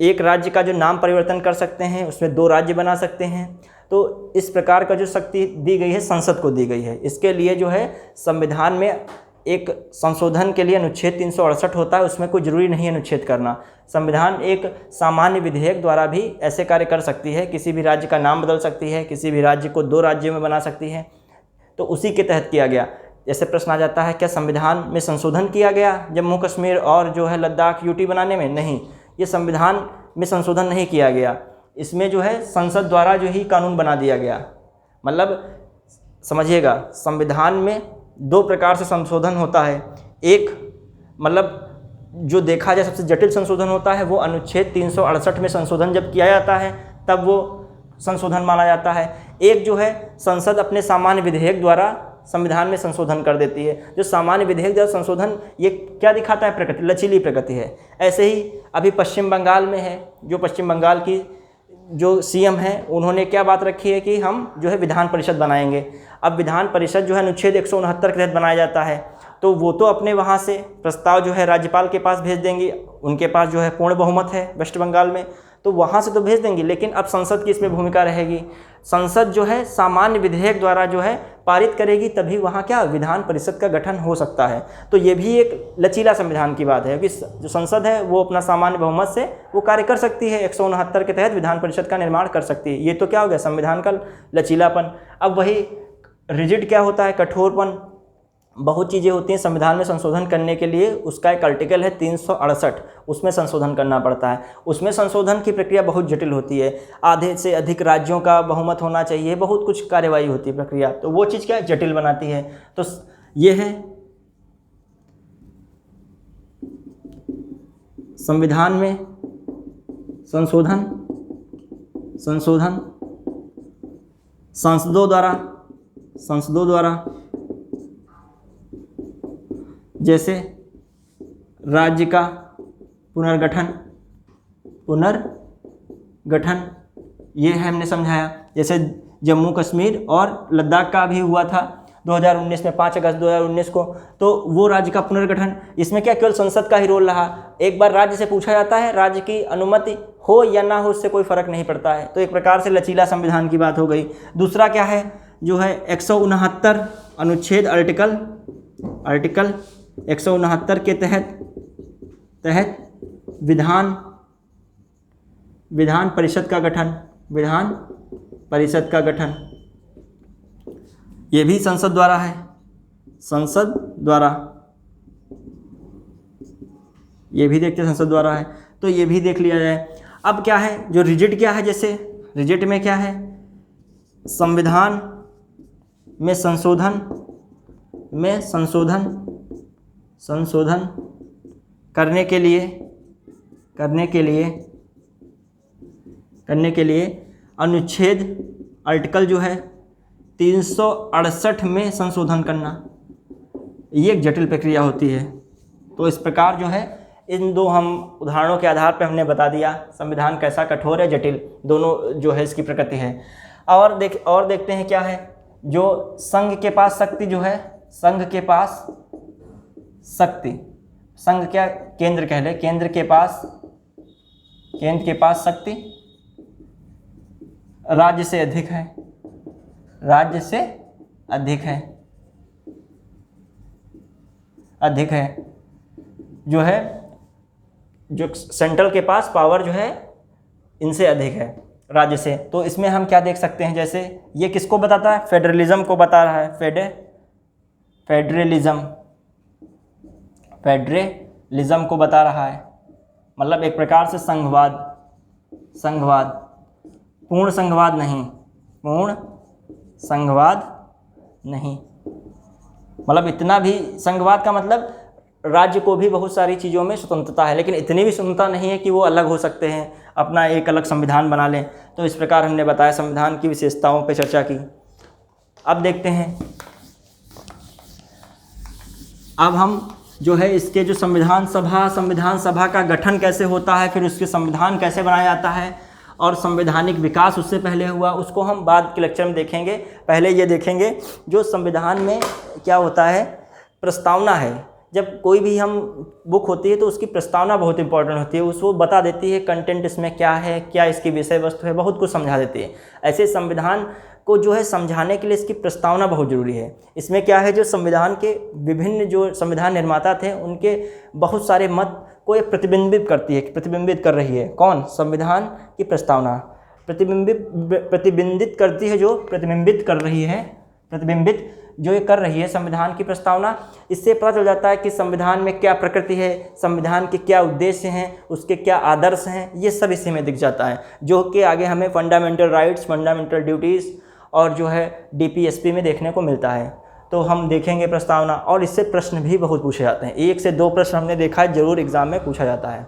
एक राज्य का जो नाम परिवर्तन कर सकते हैं, उसमें 2 राज्य बना सकते हैं। तो इस प्रकार का जो शक्ति दी गई है संसद को दी गई है। इसके लिए जो है संविधान में एक संशोधन के लिए अनुच्छेद 368 होता है, उसमें कोई ज़रूरी नहीं है अनुच्छेद करना। संविधान एक सामान्य विधेयक द्वारा भी ऐसे कार्य कर सकती है, किसी भी राज्य का नाम बदल सकती है, किसी भी राज्य को 2 राज्यों में बना सकती है, तो उसी के तहत किया गया। जैसे प्रश्न आ जाता है क्या संविधान में संशोधन किया गया जम्मू कश्मीर और जो है लद्दाख यूटी बनाने में? नहीं, ये संविधान में संशोधन नहीं किया गया, इसमें जो है संसद द्वारा जो ही कानून बना दिया गया। मतलब समझिएगा, संविधान में 2 प्रकार से संशोधन होता है। एक मतलब जो देखा जाए सबसे जटिल संशोधन होता है वो अनुच्छेद 368 में संशोधन जब किया जाता है तब वो संशोधन माना जाता है। एक जो है संसद अपने सामान्य विधेयक द्वारा संविधान में संशोधन कर देती है। जो सामान्य विधेयक द्वारा संशोधन ये क्या दिखाता है? प्रकृति, लचीली प्रकृति है। ऐसे ही अभी पश्चिम बंगाल में है, जो पश्चिम बंगाल की जो सीएम है उन्होंने क्या बात रखी है कि हम जो है विधान परिषद बनाएंगे। अब विधान परिषद जो है अनुच्छेद 169 के तहत बनाया जाता है, तो वो तो अपने वहाँ से प्रस्ताव जो है राज्यपाल के पास भेज देंगे, उनके पास जो है पूर्ण बहुमत है वेस्ट बंगाल में, तो वहाँ से तो भेज देंगे, लेकिन अब संसद की इसमें भूमिका रहेगी। संसद जो है सामान्य विधेयक द्वारा जो है पारित करेगी, तभी वहाँ क्या विधान परिषद का गठन हो सकता है। तो ये भी एक लचीला संविधान की बात है कि जो संसद है वो अपना सामान्य बहुमत से वो कार्य कर सकती है, 169 के तहत विधान परिषद का निर्माण कर सकती है। ये तो क्या हो गया संविधान का लचीलापन। अब वही रिजिड क्या होता है? कठोरपन। बहुत चीज़ें होती हैं संविधान में संशोधन करने के लिए, उसका एक आर्टिकल है 368, उसमें संशोधन करना पड़ता है। उसमें संशोधन की प्रक्रिया बहुत जटिल होती है, आधे से अधिक राज्यों का बहुमत होना चाहिए, बहुत कुछ कार्यवाही होती है प्रक्रिया, तो वो चीज़ क्या जटिल बनाती है। तो ये है संविधान में संशोधन संसदों द्वारा जैसे राज्य का पुनर्गठन ये है हमने समझाया। जैसे जम्मू कश्मीर और लद्दाख का भी हुआ था 2019 में, 5 अगस्त 2019 को, तो वो राज्य का पुनर्गठन, इसमें क्या केवल संसद का ही रोल रहा। एक बार राज्य से पूछा जाता है, राज्य की अनुमति हो या ना हो उससे कोई फर्क नहीं पड़ता है। तो एक प्रकार से लचीला संविधान की बात हो गई। दूसरा क्या है? जो है 169 अनुच्छेद आर्टिकल 169 के तहत विधान परिषद का गठन, ये भी संसद द्वारा है, ये भी देखते संसद द्वारा है, तो ये भी देख लिया जाए। अब क्या है जो रिजिड क्या है? जैसे रिजिड में क्या है? संविधान में संशोधन करने के लिए अनुच्छेद आर्टिकल जो है 368 में संशोधन करना, ये एक जटिल प्रक्रिया होती है। तो इस प्रकार जो है इन दो हम उदाहरणों के आधार पर हमने बता दिया संविधान कैसा कठोर है, जटिल, दोनों जो है इसकी प्रकृति है। और देखते हैं क्या है, जो संघ के पास शक्ति जो है, संघ के पास शक्ति, संघ क्या, केंद्र कह ले, केंद्र के पास शक्ति राज्य से अधिक है, राज्य से अधिक है, जो है जो सेंट्रल के पास पावर जो है इनसे अधिक है राज्य से। तो इसमें हम क्या देख सकते हैं, जैसे ये किसको बताता है, फेडरलिज्म को बता रहा है, फेडरलिज्म को बता रहा है, मतलब एक प्रकार से संघवाद, पूर्ण संघवाद नहीं, मतलब इतना भी संघवाद का मतलब राज्य को भी बहुत सारी चीज़ों में स्वतंत्रता है, लेकिन इतनी भी स्वतंत्रता नहीं है कि वो अलग हो सकते हैं, अपना एक अलग संविधान बना लें। तो इस प्रकार हमने बताया संविधान की विशेषताओं पर चर्चा की। अब देखते हैं, अब हम जो है इसके जो संविधान सभा का गठन कैसे होता है, फिर उसके संविधान कैसे बनाया जाता है और संवैधानिक विकास उससे पहले हुआ, उसको हम बाद के लेक्चर में देखेंगे। पहले ये देखेंगे जो संविधान में क्या होता है, प्रस्तावना है। जब कोई भी हम बुक होती है तो उसकी प्रस्तावना बहुत इंपॉर्टेंट होती है, उसको बता देती है कंटेंट इसमें क्या है, क्या इसकी विषय वस्तु है, बहुत कुछ समझा देती है। ऐसे संविधान को जो है समझाने के लिए इसकी प्रस्तावना बहुत ज़रूरी है। इसमें क्या है, जो संविधान के विभिन्न जो संविधान निर्माता थे उनके बहुत सारे मत को ये प्रतिबिंबित कर रही है। कौन? संविधान की प्रस्तावना प्रतिबिंबित करती है, जो प्रतिबिंबित जो ये कर रही है संविधान की प्रस्तावना। इससे पता चल जाता है कि संविधान में क्या प्रकृति है, संविधान के क्या उद्देश्य हैं, उसके क्या आदर्श हैं, ये सब इसी में दिख जाता है, जो कि आगे हमें फंडामेंटल राइट्स, फंडामेंटल ड्यूटीज़ और जो है DPSP में देखने को मिलता है। तो हम देखेंगे प्रस्तावना, और इससे प्रश्न भी बहुत पूछे जाते हैं, 1 से 2 प्रश्न हमने देखा है ज़रूर एग्ज़ाम में पूछा जाता है।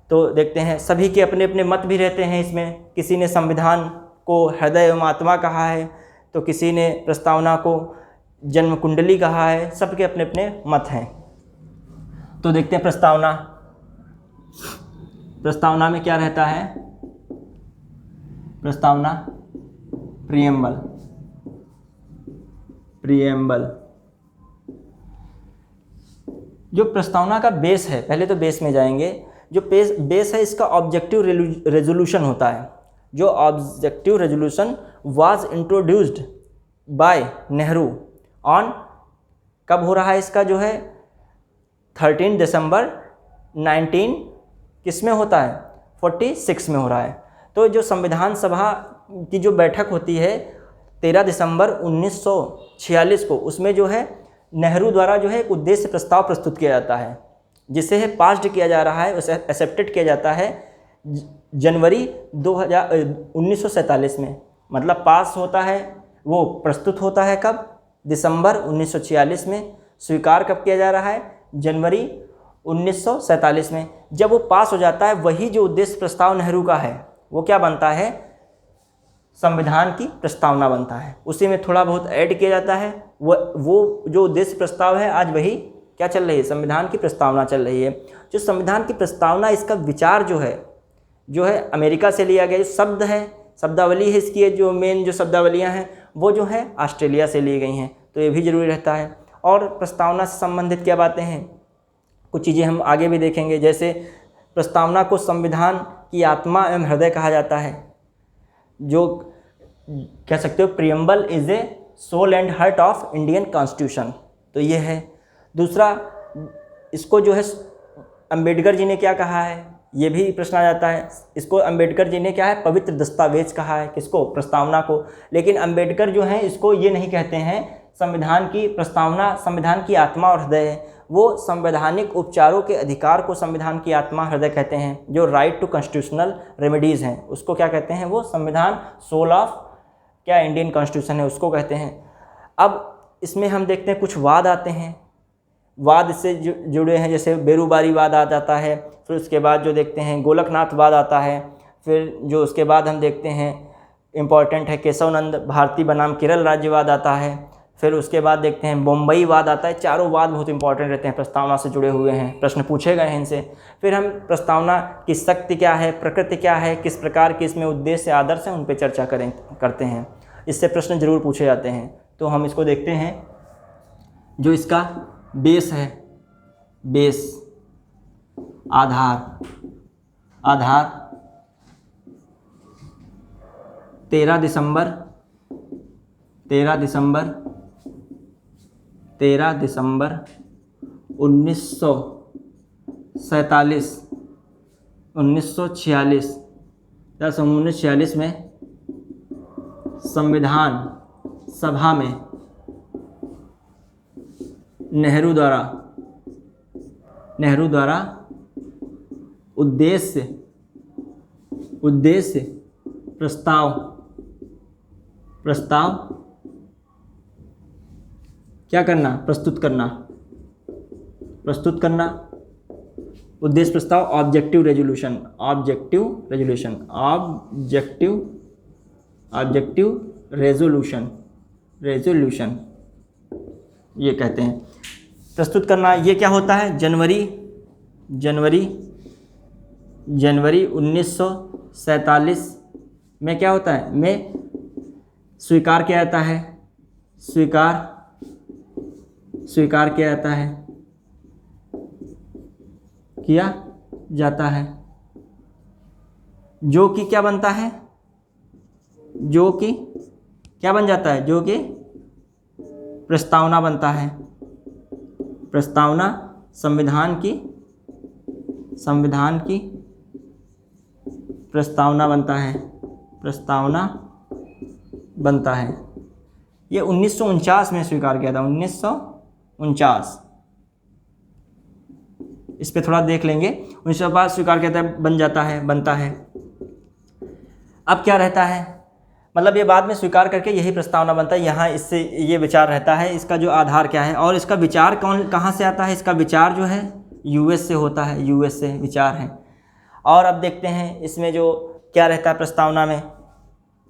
तो देखते हैं, सभी के अपने अपने मत भी रहते हैं इसमें। किसी ने संविधान को हृदय एवं आत्मा कहा है, तो किसी ने प्रस्तावना को जन्म कुंडली कहा है, सबके अपने अपने मत हैं। तो देखते हैं प्रस्तावना में क्या रहता है, प्रस्तावना प्रियम्बल जो प्रस्तावना का बेस है, पहले तो बेस में जाएंगे। जो बेस है इसका ऑब्जेक्टिव रेजोल्यूशन होता है। जो objective resolution was introduced by Nehru on, कब हो रहा है इसका जो है 13 दिसंबर 19 किस में होता है, 46 में हो रहा है। तो जो संविधान सभा की जो बैठक होती है 13 दिसंबर 1946 को, उसमें जो है नेहरू द्वारा जो है एक उद्देश्य प्रस्ताव प्रस्तुत किया जाता है, जिसे है पास्ड किया जा रहा है, उसे एक्सेप्टेड किया जाता है जनवरी 1947 में। मतलब पास होता है, वो प्रस्तुत होता है कब, दिसंबर 1946 में। स्वीकार कब किया जा रहा है, जनवरी 1947 में। जब वो पास हो जाता है, वही जो उद्देश्य प्रस्ताव नेहरू का है वो क्या बनता है, संविधान की प्रस्तावना बनता है। उसी में थोड़ा बहुत ऐड किया जाता है। वो जो उद्देश्य प्रस्ताव है आज वही क्या चल रही है, संविधान की प्रस्तावना चल रही है। जो संविधान की प्रस्तावना, इसका विचार जो है अमेरिका से लिया गया। जो शब्द है, शब्दावली है इसकी, जो मेन जो शब्दावलियाँ हैं वो जो है ऑस्ट्रेलिया से ली गई हैं, तो ये भी ज़रूरी रहता है। और प्रस्तावना से संबंधित क्या बातें हैं, कुछ चीज़ें हम आगे भी देखेंगे। जैसे प्रस्तावना को संविधान की आत्मा एवं हृदय कहा जाता है, जो कह सकते हो preamble is a soul and heart of Indian constitution. तो ये है। दूसरा, इसको जो है अंबेडकर जी ने क्या कहा है, ये भी प्रश्न आ जाता है। इसको अंबेडकर जी ने क्या है, पवित्र दस्तावेज कहा है, किसको, प्रस्तावना को। लेकिन अंबेडकर जो हैं इसको ये नहीं कहते हैं संविधान की प्रस्तावना संविधान की आत्मा और हृदय है। वो संवैधानिक उपचारों के अधिकार को संविधान की आत्मा हृदय कहते हैं। जो राइट टू कॉन्स्टिट्यूशनल रेमेडीज़ हैं उसको क्या कहते हैं, वो संविधान सोल ऑफ क्या इंडियन कॉन्स्टिट्यूशन है उसको कहते हैं। अब इसमें हम देखते हैं कुछ वाद आते हैं, वाद इससे जुड़े हैं, जैसे बेरूबारी वाद आ जाता है। फिर उसके बाद जो देखते हैं गोलकनाथ वाद आता है। फिर जो उसके बाद हम देखते हैं इम्पॉर्टेंट है केशव नंद भारती बनाम केरल राज्यवाद आता है। फिर उसके बाद देखते हैं बम्बई वाद आता है। चारों वाद बहुत इंपॉर्टेंट रहते हैं, प्रस्तावना से जुड़े हुए हैं, प्रश्न पूछे गए हैं इनसे। फिर हम प्रस्तावना की शक्ति क्या है, प्रकृति क्या है, किस प्रकार की इसमें उद्देश्य आदर्श हैं, उन पर चर्चा करते हैं। इससे प्रश्न जरूर पूछे जाते हैं। तो हम इसको देखते हैं। जो इसका बेस है, बेस आधार 13 दिसंबर 1947 1946 में संविधान सभा में नेहरू द्वारा उद्देश्य प्रस्ताव क्या करना, प्रस्तुत करना उद्देश्य प्रस्ताव, ऑब्जेक्टिव रेजोल्यूशन ये कहते हैं। प्रस्तुत करना ये क्या होता है, जनवरी 1947 में क्या होता है, में स्वीकार किया जाता है, किया जाता है, जो कि क्या बनता है, जो कि क्या बन जाता है, जो कि प्रस्तावना बनता है। प्रस्तावना संविधान की प्रस्तावना बनता है। ये 1949 में स्वीकार किया था, 1949। इस पे थोड़ा देख लेंगे। 1950 स्वीकार किया था, बनता है। अब क्या रहता है, मतलब ये बाद में स्वीकार करके यही प्रस्तावना बनता है। यहाँ इससे ये विचार रहता है, इसका जो आधार क्या है, और इसका विचार कहाँ से आता है। इसका विचार जो है यूएस से होता है, यूएस से विचार है। और अब देखते हैं इसमें जो क्या रहता है प्रस्तावना में,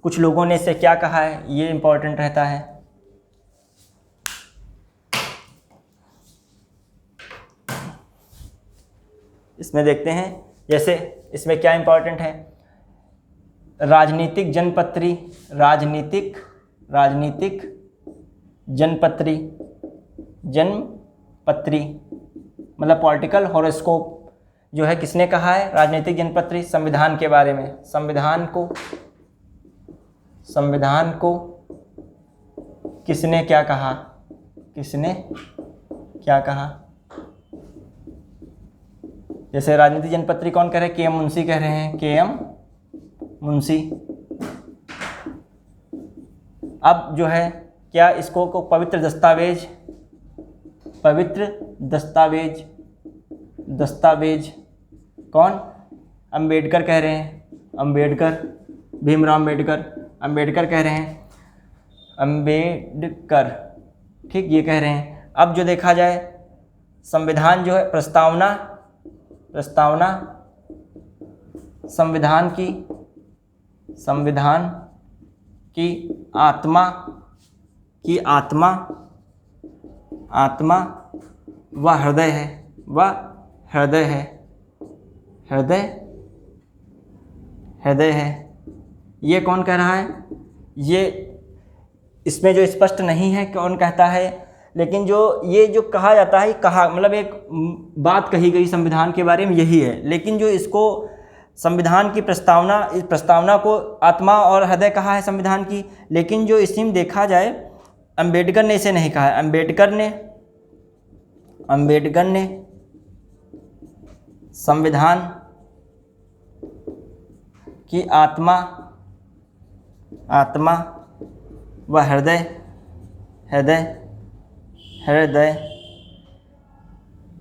कुछ लोगों ने इसे क्या कहा है, ये इम्पोर्टेंट रहता है। इसमें देखते हैं, जैसे इसमें क्या इम्पोर्टेंट है, राजनीतिक जनपत्री मतलब पॉलिटिकल हॉरोस्कोप जो है, किसने कहा है, राजनीतिक जनपत्री, संविधान के बारे में, संविधान को किसने क्या कहा, जैसे राजनीतिक जनपत्री कौन कह रहे हैं, के.एम. मुंशी कह रहे हैं, के.एम. मुंशी। अब जो है क्या, इसको को पवित्र दस्तावेज कौन, अंबेडकर कह रहे हैं, भीमराव अंबेडकर कह रहे हैं, ठीक, ये कह रहे हैं। अब जो देखा जाए, संविधान जो है, प्रस्तावना संविधान की आत्मा व हृदय है। ये कौन कह रहा है, ये इसमें जो स्पष्ट नहीं है कौन कहता है, लेकिन ये जो कहा जाता है, मतलब एक बात कही गई संविधान के बारे में यही है। लेकिन जो इसको संविधान की प्रस्तावना, इस प्रस्तावना को आत्मा और हृदय कहा है संविधान की, लेकिन जो इसमें देखा जाए, अंबेडकर ने इसे नहीं कहा है। अंबेडकर ने संविधान की आत्मा व हृदय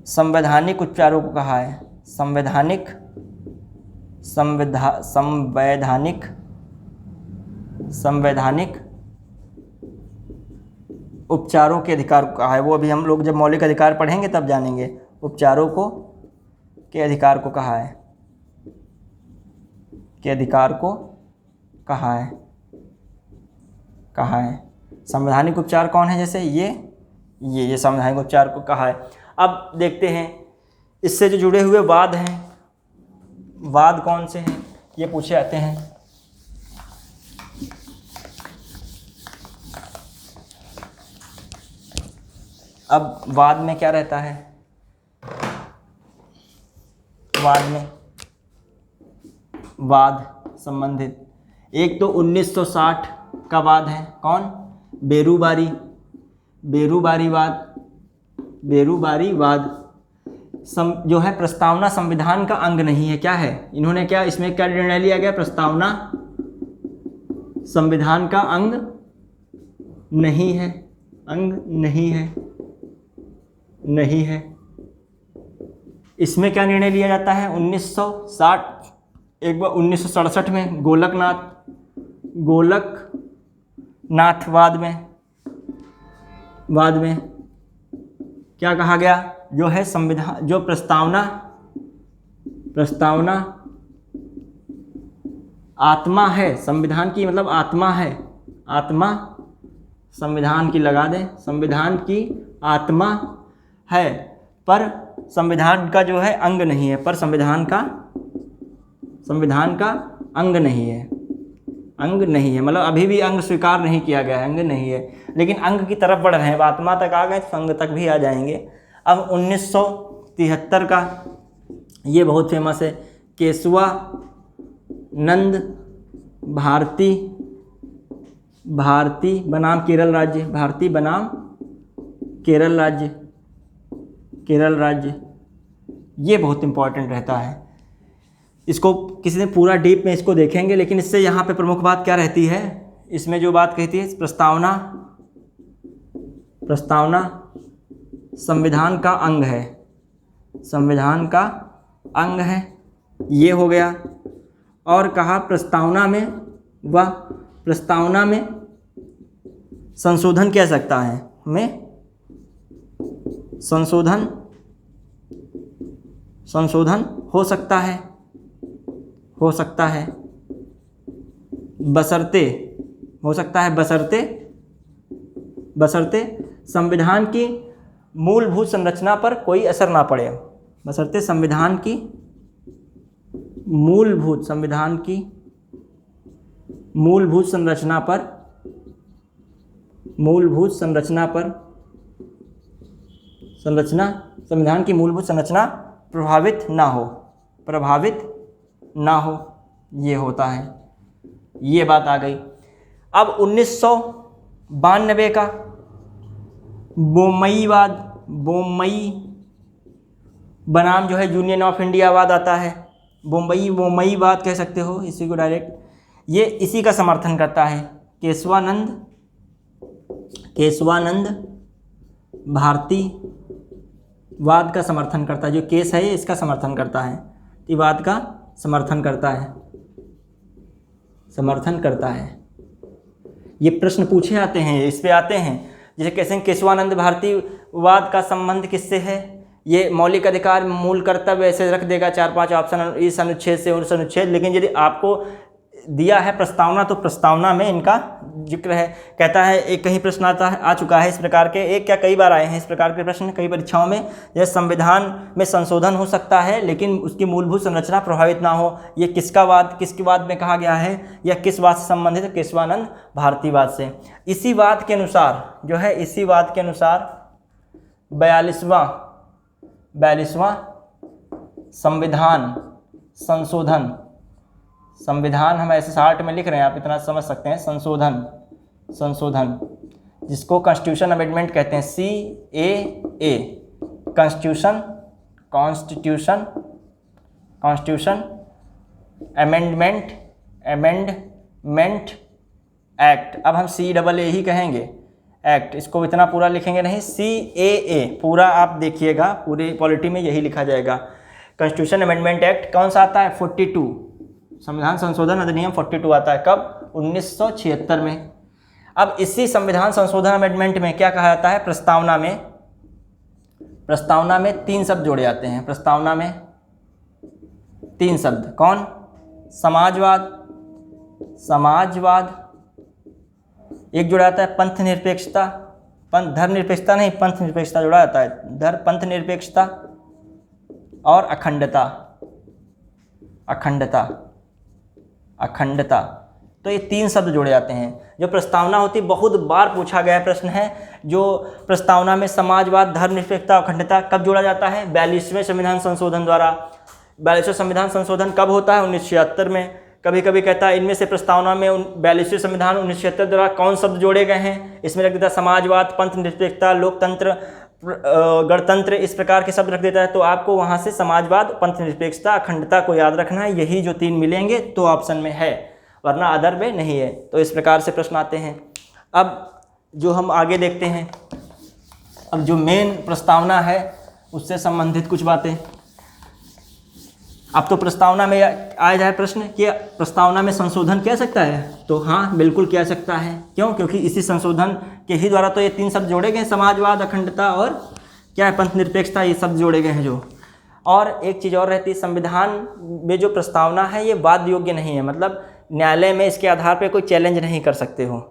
संवैधानिक उपचारों को कहा है, संवैधानिक उपचारों के अधिकार को कहा है। वो अभी हम लोग जब मौलिक अधिकार पढ़ेंगे तब जानेंगे। उपचारों के अधिकार को कहा है, संवैधानिक उपचार कौन है? जैसे ये संवैधानिक उपचार को कहा है। अब देखते हैं इससे जो जुड़े हुए वाद हैं, वाद कौन से हैं ये पूछे जाते हैं। अब वाद में क्या रहता है? वाद में वाद संबंधित एक तो 1960 का वाद है, कौन? बेरूबारी वाद जो है प्रस्तावना संविधान का अंग नहीं है। क्या है? इन्होंने क्या इसमें क्या निर्णय लिया गया? प्रस्तावना संविधान का अंग नहीं है, नहीं है। इसमें क्या निर्णय लिया जाता है? 1967 में गोलकनाथ वाद में क्या कहा गया? जो है संविधान, जो प्रस्तावना आत्मा है संविधान की, मतलब आत्मा है, आत्मा संविधान की लगा दें, संविधान की आत्मा है पर संविधान का जो है अंग नहीं है, पर संविधान का अंग नहीं है, मतलब अभी भी अंग स्वीकार नहीं किया गया है, अंग नहीं है, लेकिन अंग की तरफ बढ़ रहे हैं। आत्मा तक आ गए तो अंग तक भी आ जाएंगे। अब 1973 का ये बहुत फेमस है, केशवानंद भारती बनाम केरल राज्य, ये बहुत इंपॉर्टेंट रहता है। इसको किसी ने पूरा डीप में इसको देखेंगे, लेकिन इससे यहाँ पे प्रमुख बात क्या रहती है? इसमें जो बात कहती है प्रस्तावना संविधान का अंग है, ये हो गया। और कहा प्रस्तावना में संशोधन किया सकता है, संशोधन हो सकता है बशर्ते संविधान की मूलभूत संरचना पर कोई असर ना पड़े, बशर्ते संविधान की मूलभूत संरचना संविधान की मूलभूत संरचना प्रभावित ना हो, ये होता है। ये बात आ गई। अब 1992 का बोम्मई बनाम जो है यूनियन ऑफ इंडिया वाद आता है। बोम्मई वाद कह सकते हो इसी को डायरेक्ट। ये इसी का समर्थन करता है, केशवानंद भारती वाद का समर्थन करता है। जो केस है इसका समर्थन करता है, ये वाद का समर्थन करता है। ये प्रश्न पूछे आते हैं, इस पे आते हैं। जैसे कैसे केशवानंद भारती वाद का संबंध किससे है? ये मौलिक अधिकार मूल कर्तव्य ऐसे रख देगा 4-5 ऑप्शन, इस अनुच्छेद से उस अनुच्छेद। लेकिन यदि आपको दिया है प्रस्तावना, तो प्रस्तावना में इनका जिक्र है। कहता है, एक कहीं प्रश्न आ चुका है इस प्रकार के, एक क्या कई बार आए हैं इस प्रकार के प्रश्न कई परीक्षाओं में। जैसे संविधान में संशोधन हो सकता है लेकिन उसकी मूलभूत संरचना प्रभावित ना हो, ये किसके वाद में कहा गया है या किस वाद से संबंधित है? केशवानंद भारती वाद से। इसी वाद के अनुसार 42वां संविधान संविधान हम ऐसे शार्ट में लिख रहे हैं, आप इतना समझ सकते हैं। संशोधन जिसको कॉन्स्टिट्यूशन अमेंडमेंट कहते हैं, CAA, कॉन्स्टिट्यूशन अमेंडमेंट एक्ट। अब हम CAA ही कहेंगे, एक्ट। इसको इतना पूरा लिखेंगे नहीं, CAA पूरा आप देखिएगा, पूरे पॉलिटी में यही लिखा जाएगा। कॉन्स्टिट्यूशन अमेंडमेंट एक्ट कौन सा आता है? 42, संविधान संशोधन अधिनियम 42 आता है। कब? 1976 में। अब इसी संविधान संशोधन अमेंडमेंट में क्या कहा जाता है? प्रस्तावना में 3 शब्द जोड़े जाते हैं। प्रस्तावना में 3 शब्द, कौन? समाजवाद, एक जुड़ा जाता है पंथ निरपेक्षता, धर्म निरपेक्षता नहीं, पंथ निरपेक्षता जुड़ा जाता है, पंथ निरपेक्षता और अखंडता, अखंडता, अखंडता। तो ये 3 शब्द जोड़े जाते हैं। जो प्रस्तावना होती है, बहुत बार पूछा गया प्रश्न है, जो प्रस्तावना में समाजवाद, धर्मनिरपेक्षता, अखंडता कब जोड़ा जाता है? 42वें संविधान संशोधन द्वारा। 42वें संविधान संशोधन कब होता है? 1976 में। कभी कभी कहता है इनमें से प्रस्तावना में 42वें संविधान 1976 द्वारा कौन शब्द जोड़े गए हैं? इसमें रख देता है समाजवाद, पंथ निरपेक्षता, लोकतंत्र, गणतंत्र, इस प्रकार के शब्द रख देता है। तो आपको वहाँ से समाजवाद, पंथ निरपेक्षता, अखंडता को याद रखना है। यही जो 3 मिलेंगे तो ऑप्शन में है, वरना अदर में नहीं है। तो इस प्रकार से प्रश्न आते हैं। अब जो हम आगे देखते हैं, अब जो मेन प्रस्तावना है उससे संबंधित कुछ बातें। अब तो प्रस्तावना में आया जाए प्रश्न कि प्रस्तावना में संशोधन किया सकता है, तो हाँ बिल्कुल किया सकता है। क्यों? क्योंकि इसी संशोधन के ही द्वारा तो ये 3 शब्द जोड़े गए, समाजवाद, अखंडता और क्या है, पंथ निरपेक्षता, ये शब्द जोड़े गए हैं जो। और एक चीज़ और रहती है, संविधान में जो प्रस्तावना है ये वाद योग्य नहीं है, मतलब न्यायालय में इसके आधार पर कोई चैलेंज नहीं कर सकते हो।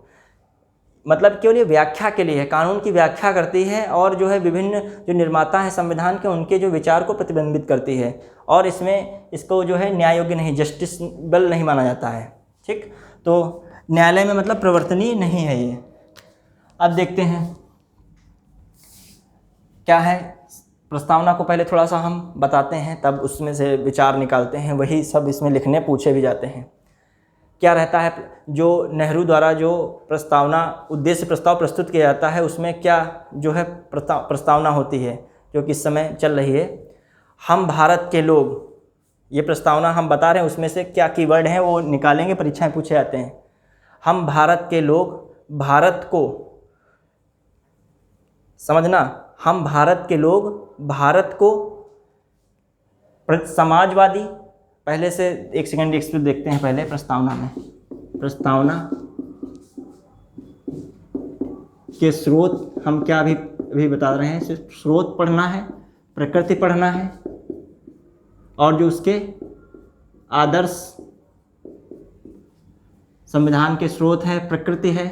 मतलब केवल ये व्याख्या के लिए है, कानून की व्याख्या करती है और जो है विभिन्न जो निर्माता हैं संविधान के उनके जो विचार को प्रतिबिंबित करती है, और इसमें इसको जो है न्याय योग्य नहीं, जस्टिसबल नहीं माना जाता है। ठीक, तो न्यायालय में मतलब प्रवर्तनीय नहीं है ये। अब देखते हैं क्या है प्रस्तावना को, पहले थोड़ा सा हम बताते हैं, तब उसमें से विचार निकालते हैं। वही सब इसमें लिखने पूछे भी जाते हैं। क्या रहता है, जो नेहरू द्वारा जो प्रस्तावना, उद्देश्य प्रस्ताव प्रस्तुत किया जाता है, उसमें क्या जो है प्रस्तावना होती है जो कि इस समय चल रही है, हम भारत के लोग, ये प्रस्तावना हम बता रहे हैं, उसमें से क्या कीवर्ड हैं वो निकालेंगे, परीक्षाएं पूछे जाते हैं। हम भारत के लोग भारत को, समझना, हम भारत के लोग भारत को समाजवादी, पहले से एक सेकंड एक्सप्लेन देखते हैं पहले प्रस्तावना में। प्रस्तावना के स्रोत हम क्या अभी बता रहे हैं, सिर्फ स्रोत पढ़ना है, प्रकृति पढ़ना है, और जो उसके आदर्श, संविधान के स्रोत है, प्रकृति है,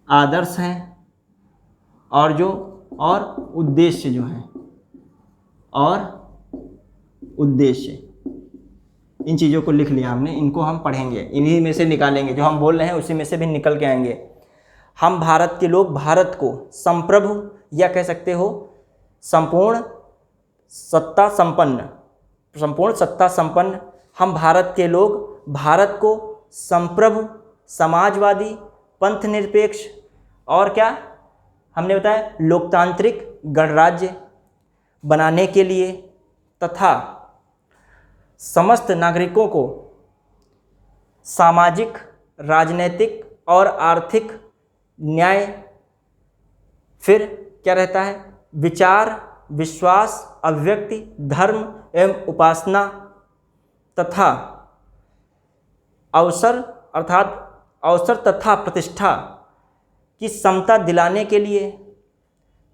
आदर्श है, और जो और उद्देश्य जो है, और उद्देश्य, इन चीज़ों को लिख लिया हमने, इनको हम पढ़ेंगे, इन्हीं में से निकालेंगे, जो हम बोल रहे हैं उसी में से भी निकल के आएंगे। हम भारत के लोग भारत को संप्रभु, या कह सकते हो संपूर्ण सत्ता संपन्न, संपूर्ण सत्ता संपन्न, हम भारत के लोग भारत को संप्रभु, समाजवादी, पंथ निरपेक्ष और क्या हमने बताया, लोकतांत्रिक गणराज्य बनाने के लिए तथा समस्त नागरिकों को सामाजिक, राजनैतिक और आर्थिक न्याय, फिर क्या रहता है, विचार, विश्वास, अभिव्यक्ति, धर्म एवं उपासना तथा अवसर, अर्थात अवसर तथा प्रतिष्ठा की समता दिलाने के लिए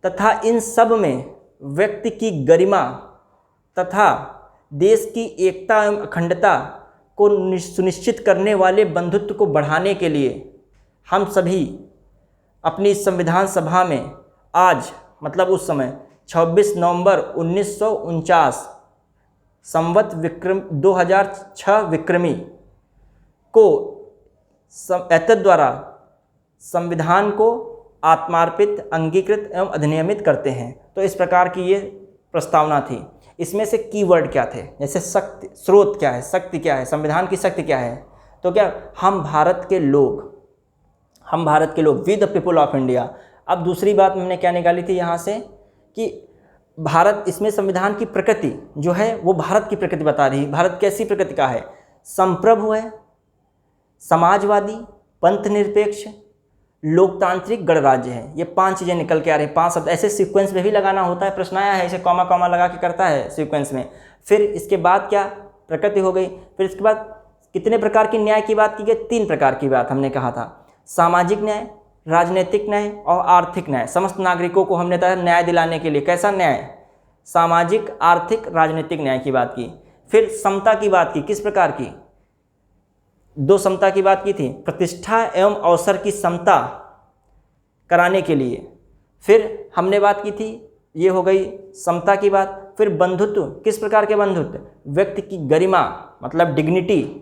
तथा इन सब में व्यक्ति की गरिमा तथा देश की एकता एवं अखंडता को सुनिश्चित करने वाले बंधुत्व को बढ़ाने के लिए हम सभी अपनी संविधान सभा में आज, मतलब उस समय 26 नवंबर 1949 संवत विक्रम 2006 विक्रमी को एतद द्वारा संविधान को आत्मार्पित, अंगीकृत एवं अधिनियमित करते हैं। तो इस प्रकार की ये प्रस्तावना थी। इसमें से कीवर्ड क्या थे, जैसे शक्ति, स्रोत क्या है, शक्ति क्या है, संविधान की शक्ति क्या है, तो क्या हम भारत के लोग, हम भारत के लोग, we the people of India. अब दूसरी बात हमने क्या निकाली थी यहाँ से कि भारत, इसमें संविधान की प्रकृति जो है वो भारत की प्रकृति बता रही है। भारत कैसी प्रकृति का है, संप्रभु है, समाजवादी, पंथ निरपेक्ष, लोकतांत्रिक गणराज्य है। ये 5 चीज़ें निकल के आ रही हैं, 5 शब्द ऐसे सीक्वेंस में भी लगाना होता है, प्रश्न आया है, इसे कॉमा कॉमा लगा के करता है सीक्वेंस में। फिर इसके बाद क्या, प्रकृति हो गई, फिर इसके बाद कितने प्रकार की न्याय की बात की गई, 3 प्रकार की बात हमने कहा था, सामाजिक न्याय, राजनीतिक न्याय और आर्थिक न्याय। समस्त नागरिकों को हमने कहा न्याय दिलाने के लिए, कैसा न्याय, सामाजिक, आर्थिक, राजनीतिक न्याय की बात की। फिर समता की बात की, किस प्रकार की, दो समता की बात की थी, प्रतिष्ठा एवं अवसर की समता कराने के लिए। फिर हमने बात की थी, ये हो गई समता की बात। फिर बंधुत्व, किस प्रकार के बंधुत्व? व्यक्ति की गरिमा मतलब डिग्निटी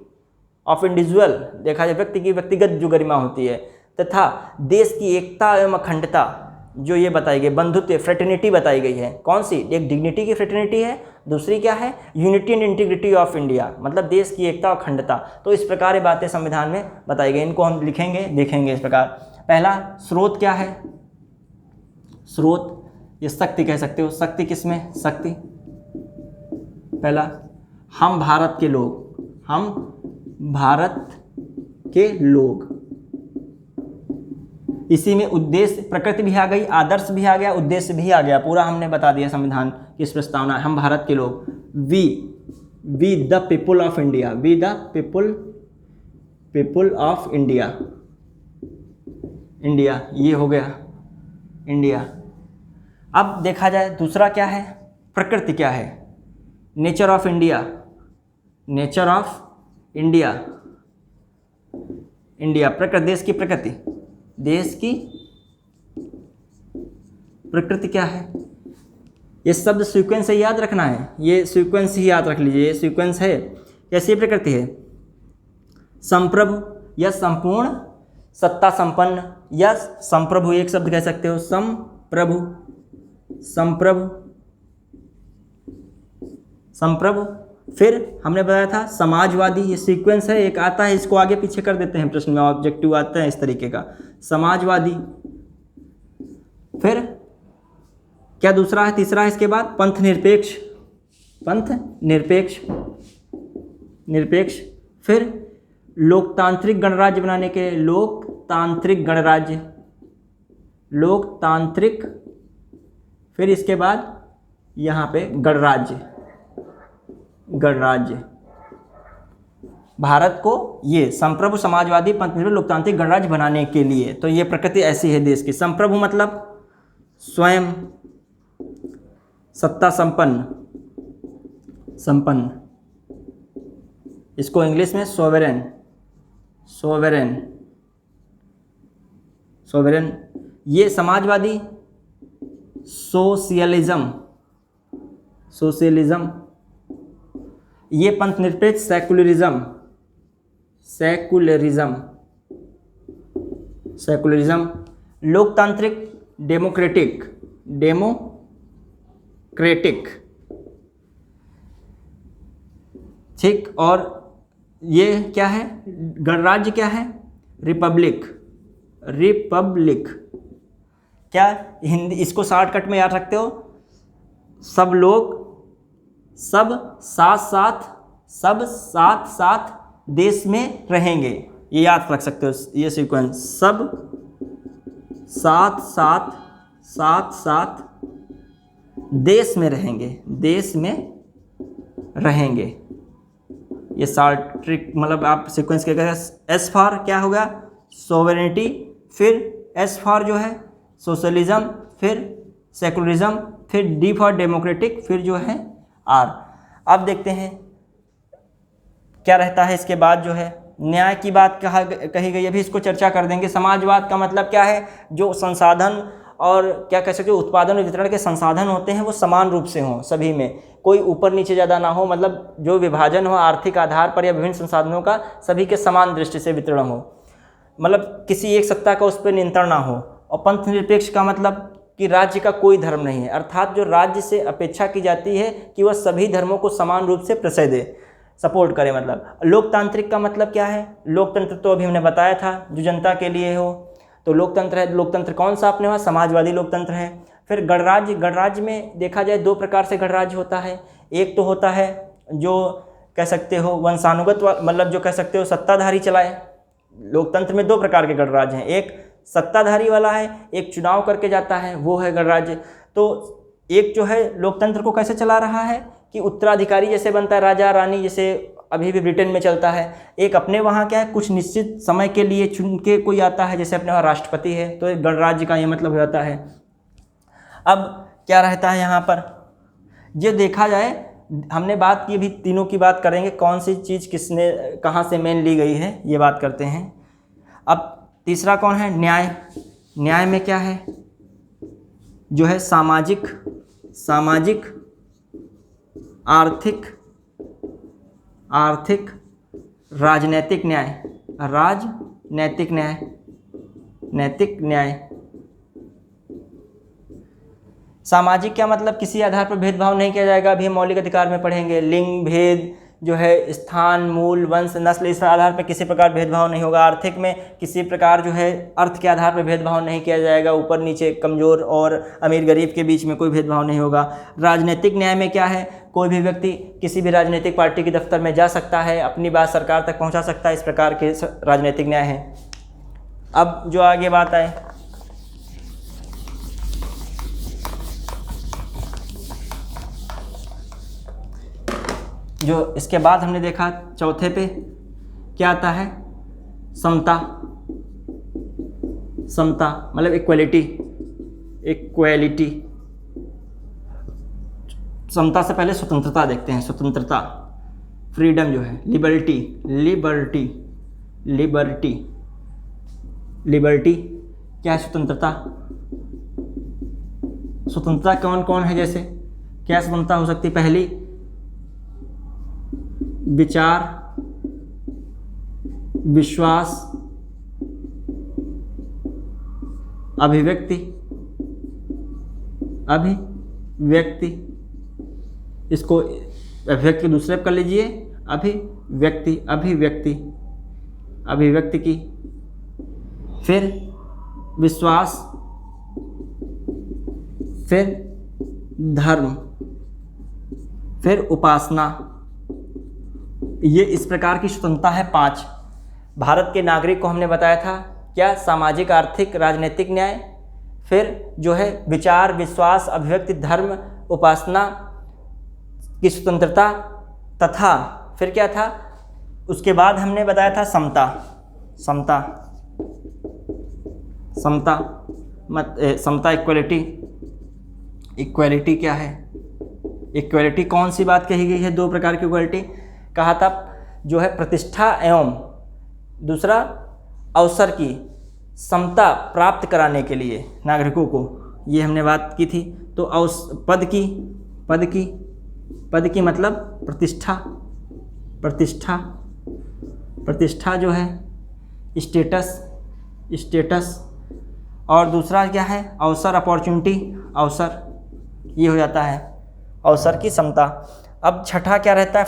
ऑफ इंडिविजुअल, देखा जाए व्यक्ति की व्यक्तिगत जो गरिमा होती है, तथा देश की एकता एवं अखंडता, जो ये बताई गई बंधुत्व फ्रेटर्निटी बताई गई है। कौन सी? एक डिग्निटी की फ्रेटर्निटी है, दूसरी क्या है? Unity and integrity of India, मतलब देश की एकता और अखंडता। तो इस प्रकार ये बातें संविधान में बताई गई, इनको हम लिखेंगे, देखेंगे इस प्रकार। पहला स्रोत क्या है? स्रोत, ये शक्ति कह सकते हो। शक्ति किसमें? शक्ति पहला हम भारत के लोग, हम भारत के लोग। इसी में उद्देश्य, प्रकृति भी आ गई, आदर्श भी आ गया, उद्देश्य भी आ गया, पूरा हमने बता दिया संविधान की इस प्रस्तावना। हम भारत के लोग, we the people of India, we the people of India, India ये हो गया इंडिया। अब देखा जाए दूसरा क्या है? प्रकृति क्या है? Nature of India, nature of India, India प्रकृति, देश की प्रकृति, देश की प्रकृति क्या है? ये शब्द सीक्वेंस से याद रखना है, ये सीक्वेंस ही याद रख लीजिए, ये सीक्वेंस है। कैसी प्रकृति है? संप्रभु या संपूर्ण सत्ता संपन्न, या संप्रभु एक शब्द कह सकते हो, संप्रभु, संप्रभु, संप्रभु। फिर हमने बताया था समाजवादी, ये सीक्वेंस है, एक आता है, इसको आगे पीछे कर देते हैं प्रश्न में, ऑब्जेक्टिव आता है इस तरीके का, समाजवादी। फिर क्या दूसरा है? तीसरा है इसके बाद पंथ निरपेक्ष, पंथ निरपेक्ष, निरपेक्ष। फिर लोकतांत्रिक गणराज्य बनाने के, लोकतांत्रिक गणराज्य, लोकतांत्रिक। फिर इसके बाद यहाँ पे गणराज्य, गणराज्य। भारत को ये संप्रभु, समाजवादी, पंथनिरपेक्ष, लोकतांत्रिक गणराज्य बनाने के लिए। तो ये प्रकृति ऐसी है देश की। संप्रभु मतलब स्वयं सत्ता संपन्न, संपन्न, इसको इंग्लिश में सोवेरेन, सोवेरेन, सोवेरेन। ये समाजवादी सोशलिज्म, सोशलिज्म। ये पंथ निरपेक्ष सेकुलरिज्म, सेकुलरिज्म, सेकुलरिज्म। लोकतांत्रिक डेमोक्रेटिक, डेमोक्रेटिक, ठीक। और ये क्या है? गणराज्य क्या है? Republic, Republic. क्या हिंदी, इसको शॉर्टकट में याद रखते हो, सब लोग, सब साथ साथ, सब साथ साथ देश में रहेंगे, ये याद रख सकते हो ये सीक्वेंस। सब साथ साथ, साथ साथ देश में रहेंगे, देश में रहेंगे। ये शॉर्ट ट्रिक, मतलब आप सीक्वेंस क्या करें? एस फॉर क्या होगा? सोवेरेनिटी। फिर एस फॉर जो है सोशलिज्म, फिर सेकुलरिज्म, फिर डी फॉर डेमोक्रेटिक, फिर जो है आर। अब देखते हैं क्या रहता है इसके बाद। जो है न्याय की बात कही गई, अभी इसको चर्चा कर देंगे। समाजवाद का मतलब क्या है? जो संसाधन और क्या कह सकते हो, उत्पादन और वितरण के संसाधन होते हैं वो समान रूप से हों सभी में, कोई ऊपर नीचे ज़्यादा ना हो, मतलब जो विभाजन हो आर्थिक आधार पर या विभिन्न संसाधनों का सभी के समान दृष्टि से वितरण हो, मतलब किसी एक सत्ता का उस पर नियंत्रण ना हो। और पंथ निरपेक्ष का मतलब कि राज्य का कोई धर्म नहीं है, अर्थात जो राज्य से अपेक्षा की जाती है कि वह सभी धर्मों को समान रूप से प्रश्रय दे, सपोर्ट करे। मतलब लोकतांत्रिक का मतलब क्या है? लोकतंत्र तो अभी हमने बताया था, जो जनता के लिए हो, तो लोकतंत्र है। लोकतंत्र कौन सा अपने वहाँ? समाजवादी लोकतंत्र है। फिर गणराज्य, गणराज्य में देखा जाए दो प्रकार से गणराज्य होता है। एक तो होता है जो कह सकते हो वंशानुगत, मतलब जो कह सकते हो सत्ताधारी चलाए। लोकतंत्र में दो प्रकार के गणराज्य हैं, एक सत्ताधारी वाला है, एक चुनाव करके जाता है, वो है गणराज्य। तो एक जो है लोकतंत्र को कैसे चला रहा है कि उत्तराधिकारी जैसे बनता है, राजा रानी जैसे अभी भी ब्रिटेन में चलता है। एक अपने वहाँ क्या है, कुछ निश्चित समय के लिए चुन के कोई आता है, जैसे अपने वहाँ राष्ट्रपति है, तो एक गणराज्य का ये मतलब हो जाता है। अब क्या रहता है यहाँ पर, ये देखा जाए हमने बात की, अभी तीनों की बात करेंगे, कौन सी चीज़ किसने कहाँ से मेन ली गई है ये बात करते हैं। अब तीसरा कौन है? न्याय। न्याय में क्या है? जो है सामाजिक, आर्थिक, राजनैतिक न्याय, नैतिक न्याय। सामाजिक क्या मतलब? किसी आधार पर भेदभाव नहीं किया जाएगा। अभी हम मौलिक अधिकार में पढ़ेंगे, लिंग भेद जो है, स्थान, मूल, वंश, नस्ल, इस आधार पर किसी प्रकार भेदभाव नहीं होगा। आर्थिक में किसी प्रकार जो है अर्थ के आधार पर भेदभाव नहीं किया जाएगा, ऊपर नीचे, कमज़ोर और अमीर गरीब के बीच में कोई भेदभाव नहीं होगा। राजनीतिक न्याय में क्या है? कोई भी व्यक्ति किसी भी राजनीतिक पार्टी के दफ्तर में जा सकता है, अपनी बात सरकार तक पहुंचा सकता है, इस प्रकार के राजनीतिक न्याय है। अब जो आगे बात आए, जो इसके बाद हमने देखा चौथे पे क्या आता है? समता मतलब इक्वलिटी। समता से पहले स्वतंत्रता देखते हैं। स्वतंत्रता, फ्रीडम जो है, लिबर्टी क्या है? स्वतंत्रता कौन कौन है? जैसे क्या स्वतंत्रता हो सकती है? पहली, विचार, विश्वास, अभिव्यक्ति, इसको अभिव्यक्ति दूसरे पर कर लीजिए, अभिव्यक्ति की, फिर विश्वास, फिर धर्म, फिर उपासना। ये इस प्रकार की स्वतंत्रता है 5। भारत के नागरिक को हमने बताया था क्या? सामाजिक, आर्थिक, राजनीतिक न्याय, फिर जो है विचार, विश्वास, अभिव्यक्ति, धर्म, उपासना की स्वतंत्रता, तथा फिर क्या था? उसके बाद हमने बताया था समता, इक्वलिटी क्या है? इक्वलिटी कौन सी बात कही गई है? 2 प्रकार की इक्वलिटी कहा था, जो है प्रतिष्ठा एवं दूसरा अवसर की समता प्राप्त कराने के लिए नागरिकों को, ये हमने बात की थी। तो पद की मतलब प्रतिष्ठा जो है, स्टेटस, और दूसरा क्या है? अवसर, अपॉर्चुनिटी, अवसर, ये हो जाता है अवसर की समता। अब छठा क्या रहता है?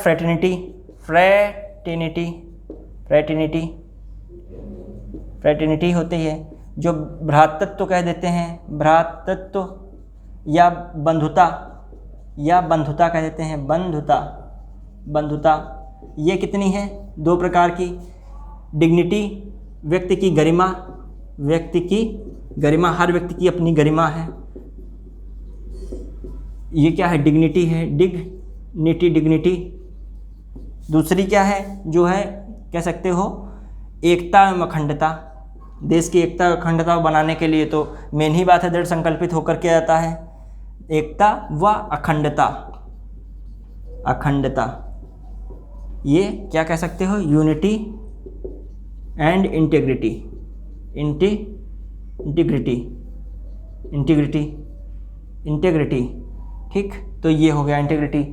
फ्रैटर्निटी होती है, जो भ्रातृत्व कह देते हैं, भ्रातृत्व या बंधुता कह देते हैं, बंधुता। ये कितनी है? 2 प्रकार की। डिग्निटी, व्यक्ति की गरिमा, हर व्यक्ति की अपनी गरिमा है, ये क्या है? डिग्निटी है, डिग्निटी। दूसरी क्या है? जो है कह सकते हो एकता एवं अखंडता। देश की एकता और अखंडता बनाने के लिए तो मेन ही बात है, दृढ़ संकल्पित होकर किया जाता है। एकता व अखंडता, ये क्या कह सकते हो? यूनिटी एंड इंटीग्रिटी, ठीक। तो ये हो गया इंटीग्रिटी।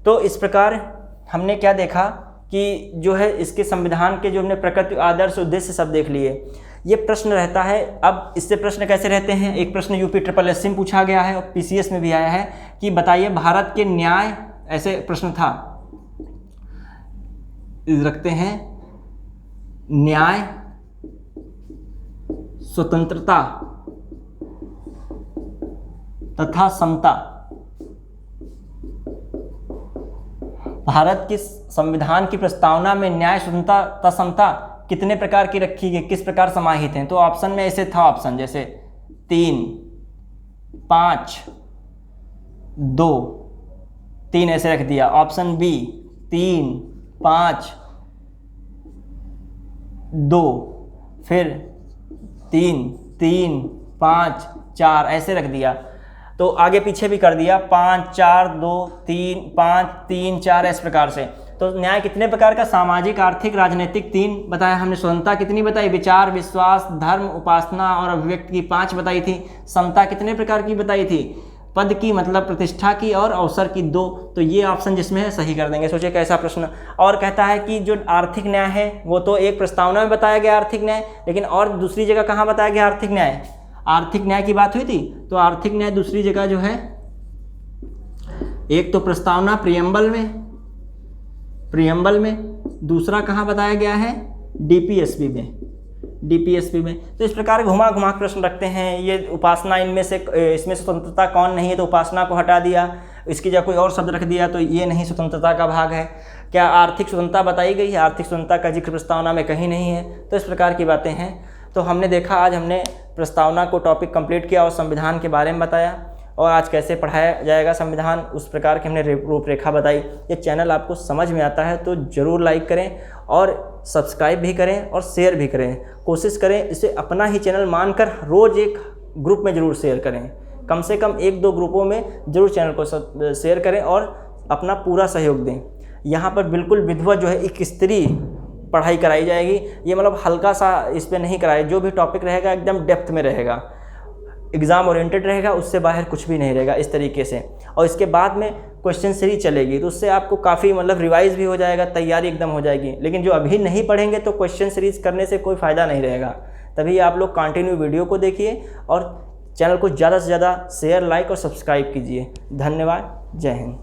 तो इस प्रकार हमने क्या देखा कि जो है इसके संविधान के जो हमने प्रकृति, आदर्श, उद्देश्य सब देख लिए। ये प्रश्न रहता है, अब इससे प्रश्न कैसे रहते हैं? एक प्रश्न यूपी SSS में पूछा गया है और PCS में भी आया है कि बताइए भारत के न्याय, ऐसे प्रश्न था, रखते हैं न्याय, स्वतंत्रता तथा समता। भारत के संविधान की प्रस्तावना में न्याय, स्वतंत्रता तथा समता कितने प्रकार की रखी गई, किस प्रकार समाहित हैं? तो ऑप्शन में ऐसे था, ऑप्शन जैसे 3, 5, 2, 3 ऐसे रख दिया। ऑप्शन बी 3, 5, 2, फिर 3, 3, 5, 4 ऐसे रख दिया। तो आगे पीछे भी कर दिया, 5 4 2 3 5 3 4 इस प्रकार से। तो न्याय कितने प्रकार का, सामाजिक, आर्थिक, राजनीतिक 3 बताया हमने। स्वतंत्रता कितनी बताई, विचार, विश्वास, धर्म, उपासना और अभिव्यक्ति की 5 बताई थी। समता कितने प्रकार की बताई थी, पद की मतलब प्रतिष्ठा की और अवसर की 2। तो ये ऑप्शन जिसमें है सही कर देंगे। सोचिए कैसा प्रश्न। और कहता है कि जो आर्थिक न्याय है वो तो एक प्रस्तावना में बताया गया आर्थिक न्याय, लेकिन और दूसरी जगह कहाँ बताया गया आर्थिक न्याय, आर्थिक न्याय की बात हुई थी। तो आर्थिक न्याय दूसरी जगह जो है, एक तो प्रस्तावना प्रियम्बल में, दूसरा कहाँ बताया गया है, डीपीएसपी में। तो इस प्रकार घुमा घुमा प्रश्न रखते हैं। ये उपासना, इनमें से इसमें स्वतंत्रता कौन नहीं है, तो उपासना को हटा दिया, इसकी जगह कोई और शब्द रख दिया, तो ये नहीं स्वतंत्रता का भाग है। क्या आर्थिक स्वतंत्रता बताई गई है, आर्थिक स्वतंत्रता का जिक्र प्रस्तावना में कहीं नहीं है। तो इस प्रकार की बातें हैं। तो हमने देखा, आज हमने प्रस्तावना को टॉपिक कंप्लीट किया और संविधान के बारे में बताया, और आज कैसे पढ़ाया जाएगा संविधान, उस प्रकार की हमने रूपरेखा बताई। ये चैनल आपको समझ में आता है तो ज़रूर लाइक करें और सब्सक्राइब भी करें और शेयर भी करें। कोशिश करें इसे अपना ही चैनल मानकर रोज़ एक ग्रुप में ज़रूर शेयर करें, कम से कम 1-2 ग्रुपों में ज़रूर चैनल को शेयर करें और अपना पूरा सहयोग दें। यहाँ पर बिल्कुल विधिवत जो है एक स्त्री पढ़ाई कराई जाएगी। ये मतलब हल्का सा इस पर नहीं कराए, जो भी टॉपिक रहेगा एकदम डेप्थ में रहेगा, एग्ज़ाम ओरिएंटेड रहेगा, उससे बाहर कुछ भी नहीं रहेगा इस तरीके से। और इसके बाद में क्वेश्चन सीरीज चलेगी, तो उससे आपको काफ़ी मतलब रिवाइज भी हो जाएगा, तैयारी एकदम हो जाएगी। लेकिन जो अभी नहीं पढ़ेंगे तो क्वेश्चन सीरीज करने से कोई फ़ायदा नहीं रहेगा। तभी आप लोग कंटिन्यू वीडियो को देखिए और चैनल को ज़्यादा से ज़्यादा शेयर, लाइक और सब्सक्राइब कीजिए। धन्यवाद। जय हिंद।